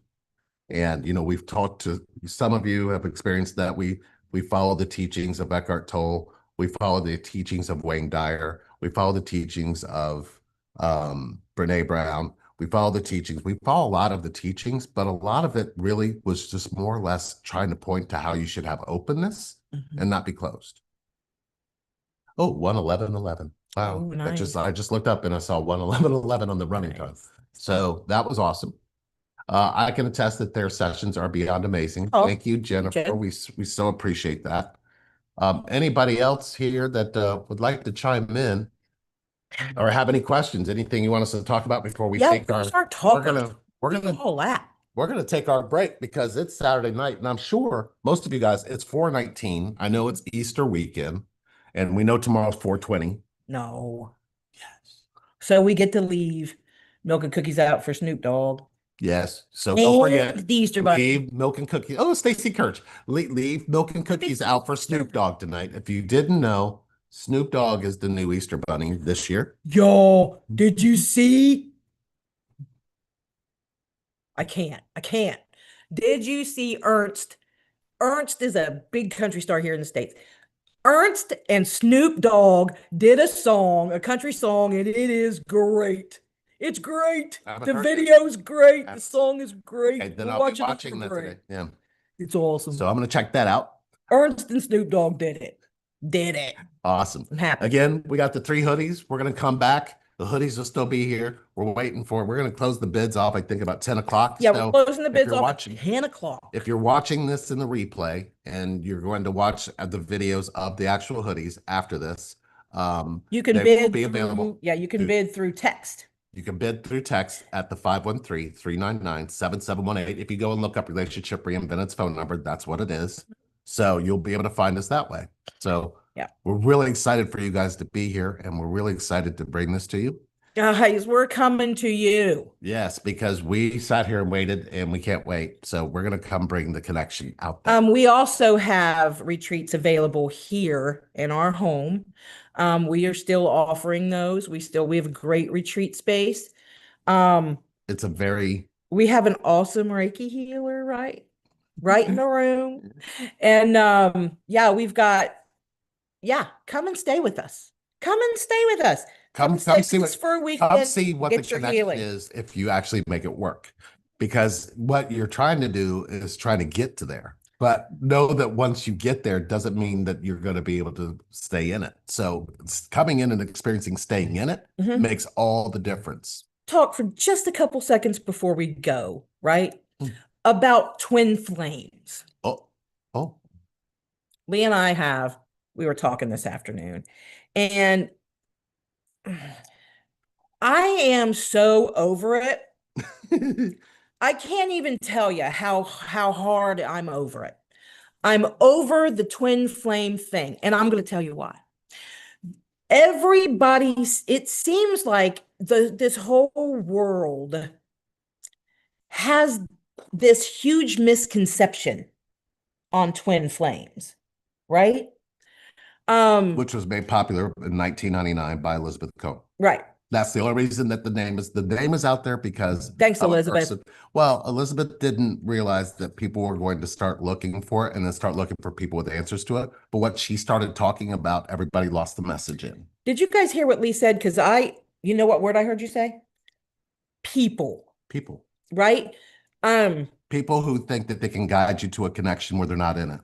And, you know, we've talked to some of you have experienced that we follow the teachings of Eckhart Tolle. We follow the teachings of Wayne Dyer. We follow the teachings of Brene Brown. We follow the teachings. We follow a lot of the teachings, but a lot of it really was just more or less trying to point to how you should have openness and not be closed. Oh, 11111. Wow. Oh, That nice. I just looked up and I saw 11111 on the running time. So that was awesome. I can attest that their sessions are beyond amazing. Oh, Thank you, Jennifer. Jen. We so appreciate that. Anybody else here that would like to chime in or have any questions? Anything you want us to talk about before we Yeah, take we're our? gonna start talking. We're Do gonna all that. we're gonna take our break because it's Saturday night, and I'm sure most of you guys it's 4/19. I know it's Easter weekend, and we know tomorrow's 4/20. No. Yes. So we get to leave milk and cookies out for Snoop Dogg. Yes. So don't forget, The Easter Bunny. leave milk and cookies. Oh, Stacy Kirch, leave milk and cookies out for Snoop Dogg tonight. If you didn't know, Snoop Dogg is the new Easter Bunny this year. Yo, did you see? I can't. I can't. Did you see Ernst? Ernst is a big country star here in the States. Ernst and Snoop Dogg did a song, a country song, and it is great. It's great. The video's great. The song is great. Okay, then We're I'll be watching it watching for that free. today. Yeah. It's awesome. So I'm gonna check that out. Ernst and Snoop Dogg did it. Did it. Awesome. I'm happy. Again, we got the 3 hoodies. We're gonna come back. The hoodies will still be here. We're waiting for it. We're gonna close the bids off, I think, about 10 o'clock. Yeah, So we're closing the if bids you're off watching, at 10 o'clock. if you're watching this in the replay and you're going to watch the videos of the actual hoodies after this, You can they will bid be through, available. yeah, you can bid through text. You can bid through text at the 513-399-7718. If you go and look up Relationship Reinvented's phone number, that's what it is. So you'll be able to find us that way. So yeah, we're really excited for you guys to be here, and we're really excited to bring this to you. Guys, we're coming to you. Yes, because we sat here and waited, and we can't wait. So we're going to come bring the connection out there. We also have retreats available here in our home. We are still offering those. We have a great retreat space. It's a very We have an awesome Reiki healer, right in the room. And yeah, come and stay with us. Come and stay with us. Come stay see with us for a weekend. come see what the Get your connection healing. is if you actually make it work. Because what you're trying to do is trying to get to there. But know that once you get there doesn't mean that you're going to be able to stay in it. So coming in and experiencing staying in it makes all the difference. Talk for just a couple seconds before we go, right? About twin flames. Oh. Lee and we were talking this afternoon, and I am so over it. I can't even tell you how hard I'm over it. I'm over the twin flame thing, and I'm going to tell you why. It seems like this whole world has this huge misconception on twin flames, right? Which was made popular in 1999 by Elizabeth Cohen. Right. That's the only reason that the name is out there, because Thanks, of a Elizabeth. person. Well, Elizabeth didn't realize that people were going to start looking for it and then start looking for people with answers to it. But what she started talking about, everybody lost the message in. Did you guys hear what Lee said? Because you know what word I heard you say? People, People. right? Um, People who think that they can guide you to a connection where they're not in it.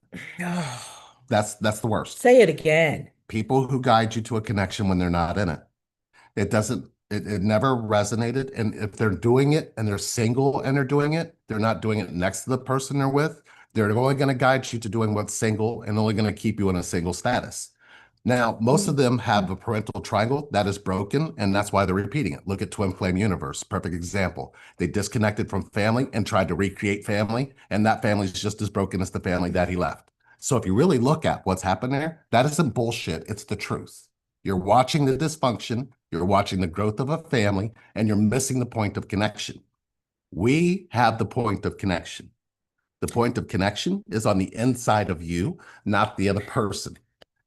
That's the worst. say it again. People who guide you to a connection when they're not in it. It doesn't, it never resonated. And if they're doing it and they're single and they're doing it, they're not doing it next to the person they're with. They're only going to guide you to doing what's single and only going to keep you in a single status. Now, most of them have a parental triangle that is broken, and that's why they're repeating it. Look at Twin Flame Universe, perfect example. They disconnected from family and tried to recreate family, and that family is just as broken as the family that he left. So if you really look at what's happened there, that isn't bullshit. It's the truth. You're watching the dysfunction, you're watching the growth of a family, and you're missing the point of connection. We have the point of connection. The point of connection is on the inside of you, not the other person.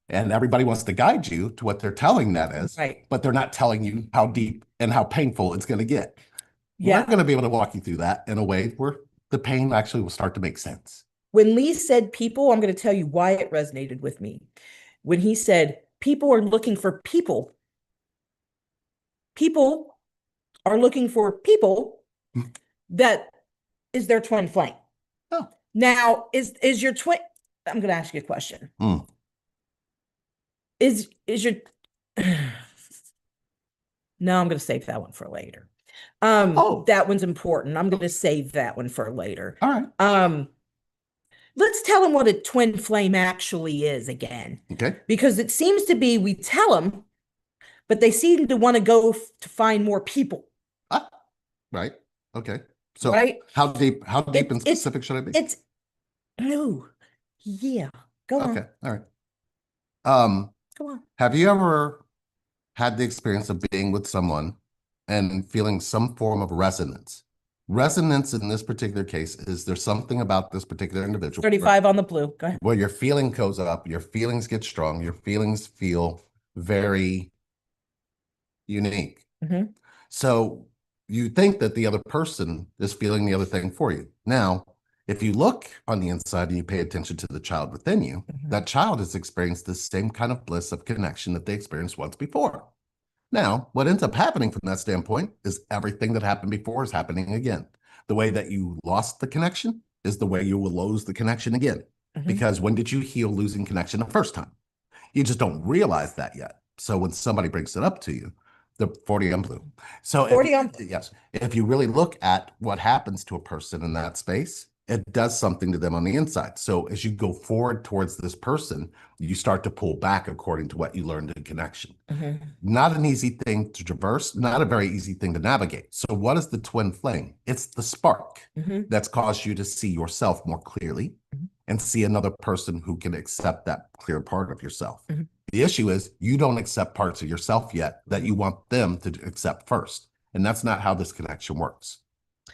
And everybody wants to guide you to what they're telling that is, Right. but they're not telling you how deep and how painful it's going to get. Yeah. We're going to be able to walk you through that in a way where the pain actually will start to make sense. When Lee said people, I'm going to tell you why it resonated with me. When he said people are looking for people, people are looking for people that is their twin flame. Oh. Now, is your twin? I'm going to ask you a question. Is your No, I'm going to save that one for later. That one's important. I'm going to save that one for later. All right. Let's tell them what a twin flame actually is again. Okay. Because it seems to be we tell them, but they seem to want to go to find more people. Right. Okay. So right? how deep and specific should I be? It's no. Yeah. Go on. Okay. All right. Go on. Have you ever had the experience of being with someone and feeling some form of resonance? Resonance in this particular case is there's something about this particular individual. 35 on the blue. Go ahead. Where your feeling goes up, your feelings get strong, your feelings feel very unique. Mm-hmm. So you think that the other person is feeling the other thing for you. Now, if you look on the inside and you pay attention to the child within you, that child has experienced the same kind of bliss of connection that they experienced once before. Now, what ends up happening from that standpoint is everything that happened before is happening again. The way that you lost the connection is the way you will lose the connection again. Because when did you heal losing connection the first time? You just don't realize that yet. So when somebody brings it up to you, the 40 on blue. So 40 on blue. Yes, if you really look at what happens to a person in that space, it does something to them on the inside. So as you go forward towards this person, you start to pull back according to what you learned in connection. Not an easy thing to traverse, not a very easy thing to navigate. So what is the twin flame? It's the spark that's caused you to see yourself more clearly and see another person who can accept that clear part of yourself. The issue is you don't accept parts of yourself yet that you want them to accept first. And that's not how this connection works.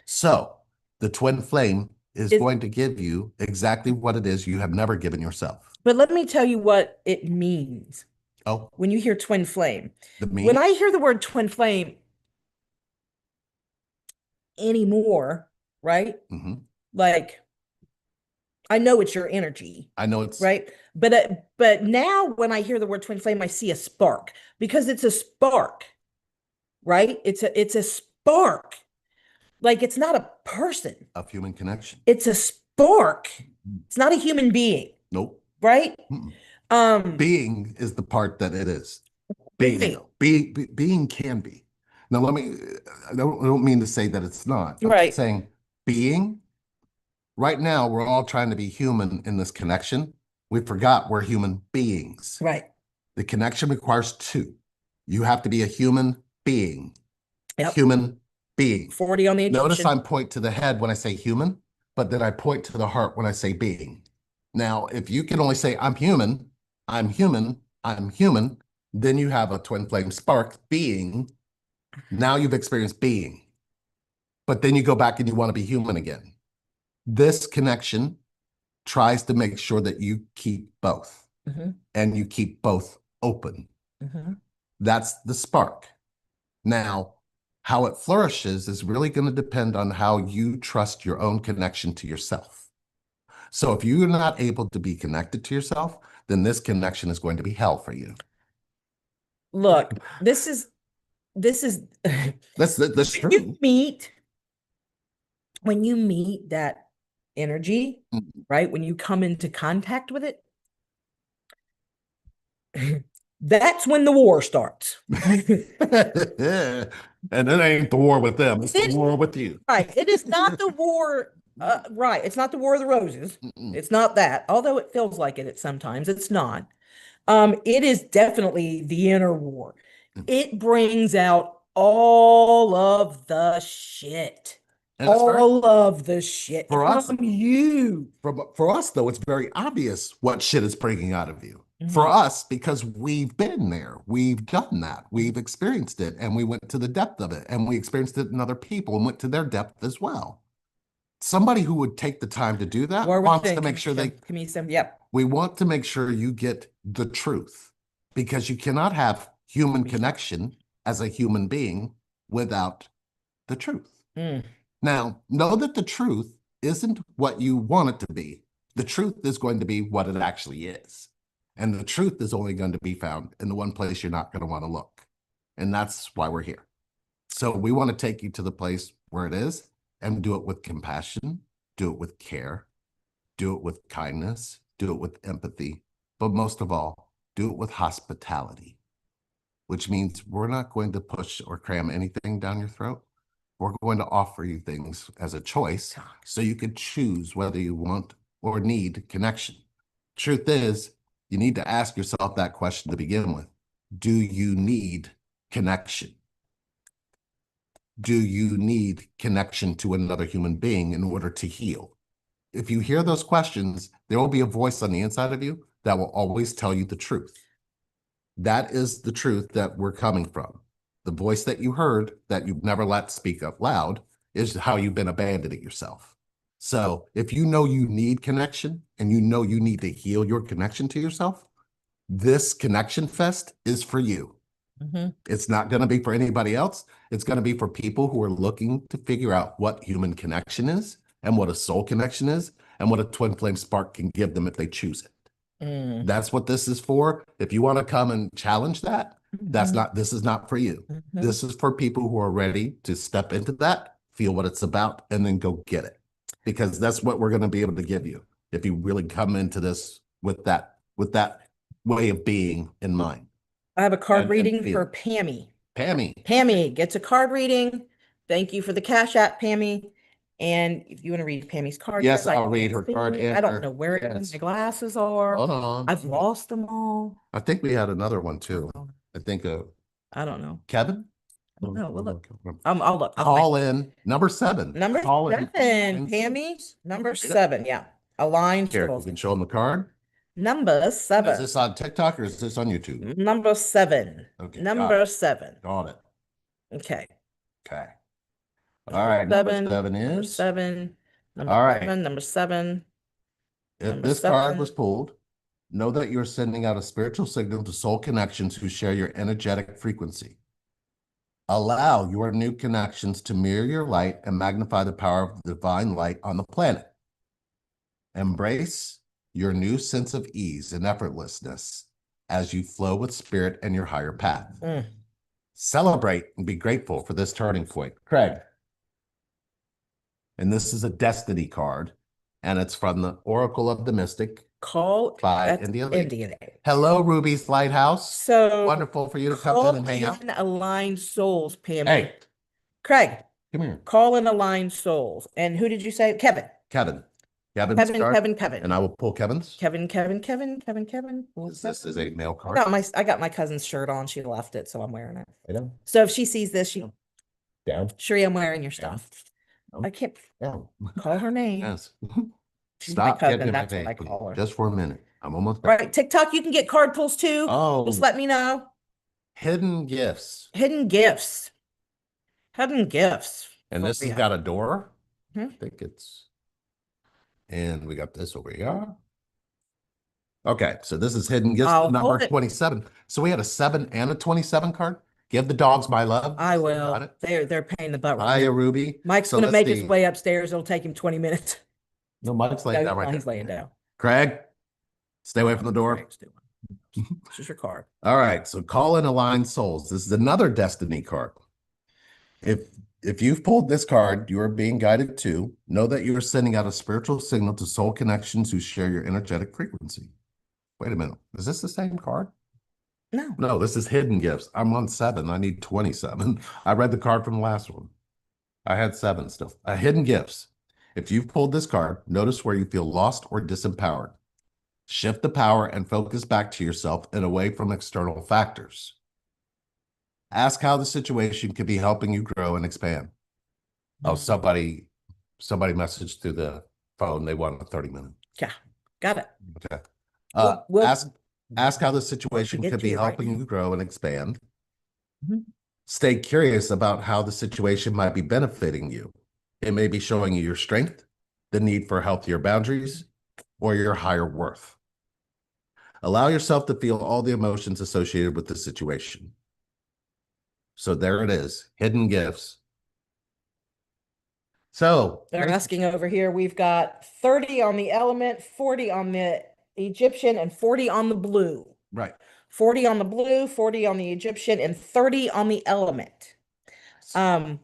So the twin flame is going to give you exactly what it is you have never given yourself. But let me tell you what it means. Oh. When you hear twin flame. When I hear the word twin flame anymore, right? Like, I know it's your energy. I know it's right. But now when I hear the word twin flame, I see a spark because it's a spark, right? It's a spark. Like it's not a person. Of human connection. It's a spark. It's not a human being. Nope. Right? Being is the part that it is. Being can be. Now I don't mean to say that it's not. I'm saying being. Right now, we're all trying to be human in this connection. We forgot we're human beings. Right. The connection requires two. You have to be a human being. Yep. Human being. 40 on the Egyptian. Notice I point to the head when I say human, but then I point to the heart when I say being. Now, if you can only say I'm human, I'm human, I'm human, then you have a twin flame spark being Now you've experienced being, but then you go back and you want to be human again. This connection tries to make sure that you keep both and you keep both open. That's the spark. Now, how it flourishes is really going to depend on how you trust your own connection to yourself. So if you're not able to be connected to yourself, then this connection is going to be hell for you. Look, this is That's when true. when you meet that energy, Mm. right? When you come into contact with it, that's when the war starts. And it ain't the war with them, it's the war with you. Right. It is not the war. Right. It's not the War of the Roses. Mm-mm. It's not that. Although it feels like it at sometimes, it's not. It is definitely the inner war. It brings out all of the shit. And it's very, All of the shit for us, from you. for us though, it's very obvious what shit is breaking out of you. For us, because we've been there, we've done that, we've experienced it, and we went to the depth of it, and we experienced it in other people and went to their depth as well. Somebody who would take the time to do that War wants within. to make sure they, Give me some. Yep. we want to make sure you get the truth, because you cannot have human connection as a human being without the truth. Now, know that the truth isn't what you want it to be. The truth is going to be what it actually is. And the truth is only going to be found in the one place you're not going to want to look. And that's why we're here. So we want to take you to the place where it is and do it with compassion, do it with care, do it with kindness, do it with empathy, but most of all, do it with hospitality, which means we're not going to push or cram anything down your throat. We're going to offer you things as a choice so you can choose whether you want or need connection. Truth is, you need to ask yourself that question to begin with. Do you need connection? Do you need connection to another human being in order to heal? If you hear those questions, there will be a voice on the inside of you that will always tell you the truth. That is the truth that we're coming from. The voice that you heard that you've never let speak up loud is how you've been abandoning yourself. So if you know you need connection and you know you need to heal your connection to yourself, this connection fest is for you. It's not going to be for anybody else. It's going to be for people who are looking to figure out what human connection is and what a soul connection is and what a twin flame spark can give them if they choose it. That's what this is for. If you want to come and challenge that, this is not for you. This is for people who are ready to step into that, feel what it's about, and then go get it. Because that's what we're going to be able to give you if you really come into this with that way of being in mind. I have a card And reading feel. for Pammy. Pammy. Pammy gets a card reading. Thank you for the Cash App, Pammy. And if you want to read Pammy's card, Yes, I I'll read can't her see card. it. I don't know where Yes. my glasses are. Hold on. I've lost them all. I think we had another one too. I think I don't know. Kevin? I don't know. We'll look. I'll I'll look. call in number 7. Number Call 7, in. Pammy. Number 7. Yeah. Aligned Here, you souls. can show them the card. Number Is 7. this on TikTok or is this on YouTube? Number 7. Okay. Number 7. Got it. Okay. Okay. All right. Number 7 Number is 7. Number all right. 7. Number 7. If Number this card 7. was pulled, know that you're sending out a spiritual signal to soul connections who share your energetic frequency. Allow your new connections to mirror your light and magnify the power of the divine light on the planet. Embrace your new sense of ease and effortlessness as you flow with spirit and your higher path. Celebrate and be grateful for this turning point. Craig. And this is a destiny card, and it's from the Oracle of the Mystic. By India Lee. Hello, Ruby's Lighthouse. So wonderful for you to come in and hang out. Aligned souls, Pam. Hey, Craig, come here. Call in aligned souls. And who did you say? Kevin. Kevin. Kevin. And I will pull Kevin's. Kevin. This is a male card. I got my cousin's shirt on. She left it, so I'm wearing it. I know. So if she sees this, she down. Sheree, I'm wearing your stuff. I can't call her name. Yes. She's Stop my cousin. getting That's my what I call her. Just for a minute. I'm almost back. Right. TikTok, you can get card pulls too. Oh. Just let me know. Hidden gifts. Hidden gifts. Hidden gifts. And for this has you. got a door. Mhm. I think it's, and we got this over here. Okay, so this is hidden gifts I'll number hold it. 27. So we had a 7 and a 27 card. Give the dogs my love. I Got will. it. They're paying the butt right Hiya, now. Ruby. Mike's So gonna let's make his see. way upstairs. It'll take him 20 minutes. No, Mike's laying down right He's there. laying down. Craig, stay away from the door. Craig's doing. This is your card. All right, so call in aligned souls. This is another destiny card. If you've pulled this card, you are being guided to know that you are sending out a spiritual signal to soul connections who share your energetic frequency. Wait a minute, is this the same card? No. No, this is hidden gifts. I'm on 7. I need 27. I read the card from the last one. I had 7 still. Hidden gifts. If you've pulled this card, notice where you feel lost or disempowered. Shift the power and focus back to yourself and away from external factors. Ask how the situation could be helping you grow and expand. Oh, somebody messaged through the phone. They want a 30-minute. Yeah, got it. Okay. We'll Ask how the situation get could to be it right helping now. you grow and expand. Mhm. Stay curious about how the situation might be benefiting you. It may be showing you your strength, the need for healthier boundaries, or your higher worth. Allow yourself to feel all the emotions associated with the situation. So there it is, hidden gifts. So They're asking over here. We've got 30 on the element, 40 on the Egyptian, and 40 on the blue. right. 40 on the blue, 40 on the Egyptian, and 30 on the element. And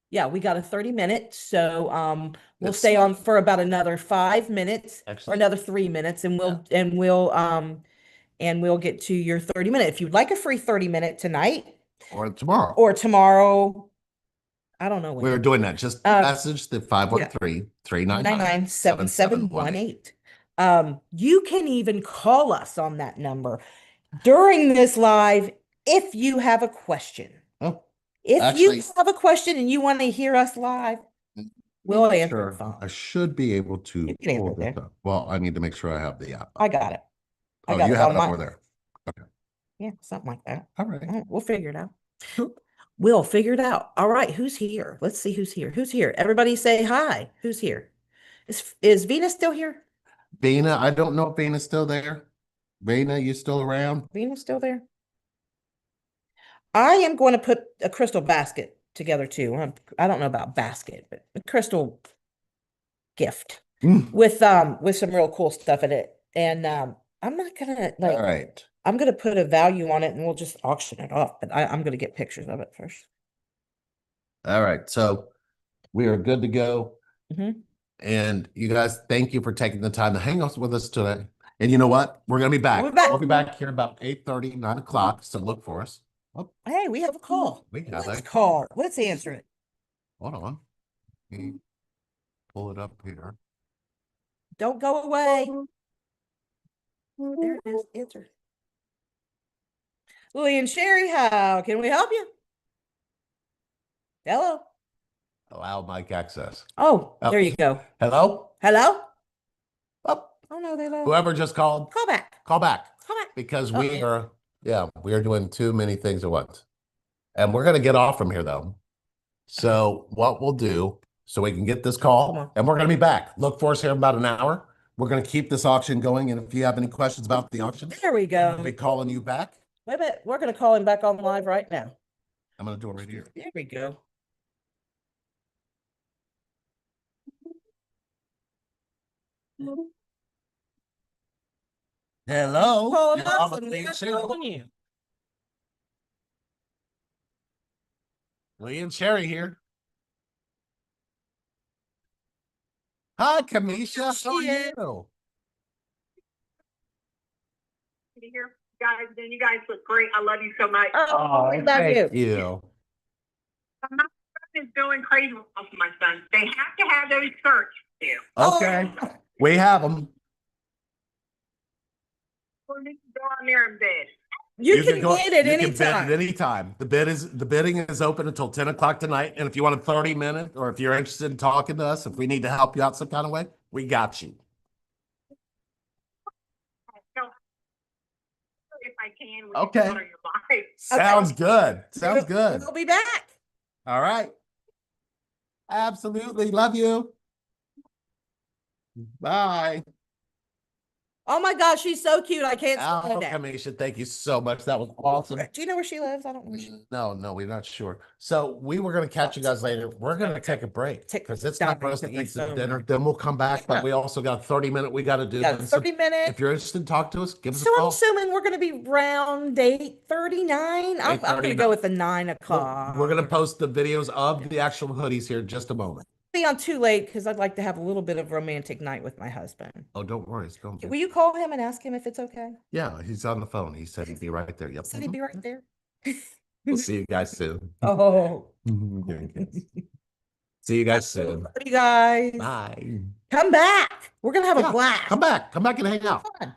yeah, we got a 30-minute. So we'll It's- stay on for about another 5 minutes or Excellent. another 3 minutes, and we'll get to your 30-minute. If you'd like a free 30-minute tonight Or tomorrow. or tomorrow, I don't know when. We're doing that. Just message the 513-399-7718. You can even call us on that number during this live if you have a question. Oh, If actually- you have a question and you want to hear us live, we'll answer the phone. I should be able to You can pull answer this there. up. Well, I need to make sure I have the app. I got it. I Oh, got you it have on it up my- over there. Yeah, something like that. All right. We'll figure it out. We'll figure it out. All right, who's here? Let's see who's here. Who's here? Everybody say hi. Who's here? Is Venus still here? Vina, I don't know if Vina's still there. Vina, you still around? Venus still there? I am going to put a crystal basket together too. I don't know about basket, but a crystal gift with some real cool stuff in it. And I'm not gonna All right. I'm gonna put a value on it and we'll just auction it off. But I'm gonna get pictures of it first. All right. So we are good to go. Mhm. And you guys, thank you for taking the time to hang out with us today. And you know what? We're going to be back. We'll be back here about 8:30, 9 o'clock. So look for us. Oh, Hey, we have a call. Let's call. Let's answer it. Hold on. Let me pull it up here. Don't go away. There it is. Answer. Lee and Sherry, how can we help you? Hello. Allow mic access. Oh, there you go. Hello? Hello? Oh, Oh no, they left. whoever just called, Call back. call back. Call back. Because we are doing too many things at once. And we're going to get off from here though. So what we'll do, so we can get this call, and we're going to be back. Look for us here in about an hour. We're going to keep this auction going. And if you have any questions about the auction, There we go. I'll be calling you back. Wait a minute. We're going to call him back on live right now. I'm going to do it right here. There we go. Hello. Call You're us on with and Lee we're and Sherry. calling you. Lee and Sherry here. Hi, Kamisha. How are you? Here, guys, and you guys look great. I love you so much. Oh, we love thank you. you. My son is going crazy with both of my sons. They have to have those shirts too. Okay. We have them. Or they can go on there in bed. You can go- get it you can bid anytime. at any time. The bidding is open until 10 o'clock tonight. And if you want a 30-minute, or if you're interested in talking to us, if we need to help you out some kind of way, we got you. So, if I can. We Okay. can honor your life. Sounds good. Sounds good. We'll be back. All right. Absolutely. Love you. Bye. Oh my gosh, she's so cute. I can't Oh, stand it. Kamisha, thank you so much. That was awesome. Do you know where she lives? I don't know. Where she... No, we're not sure. So we were going to catch you guys later. We're going to take a break because it's time for us to eat some dinner. Then we'll come back. But we also got a 30-minute we got to do. Yeah, 30 minutes. If you're interested, talk to us. Give us a So I'm call. assuming we're going to be round 8:39. I'm going to go with the 9 o'clock. We're going to post the videos of the actual hoodies here in just a moment. Be on too late because I'd like to have a little bit of romantic night with my husband. Oh, don't worry. It's going to Will you call him and ask him if it's okay? Yeah, he's on the phone. He said he'd be right there. Yep. Said he'd be right there. We'll see you guys soon. Oh. See you guys soon. Love you guys. Bye. Come back. We're going to have a blast. Come back. Come back and hang out. Fun.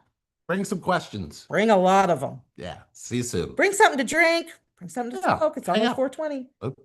Bring some questions. Bring a lot of them. Yeah. See you soon. Bring something to drink. Bring something to Yeah, smoke. It's hang almost out. 4:20. Oops.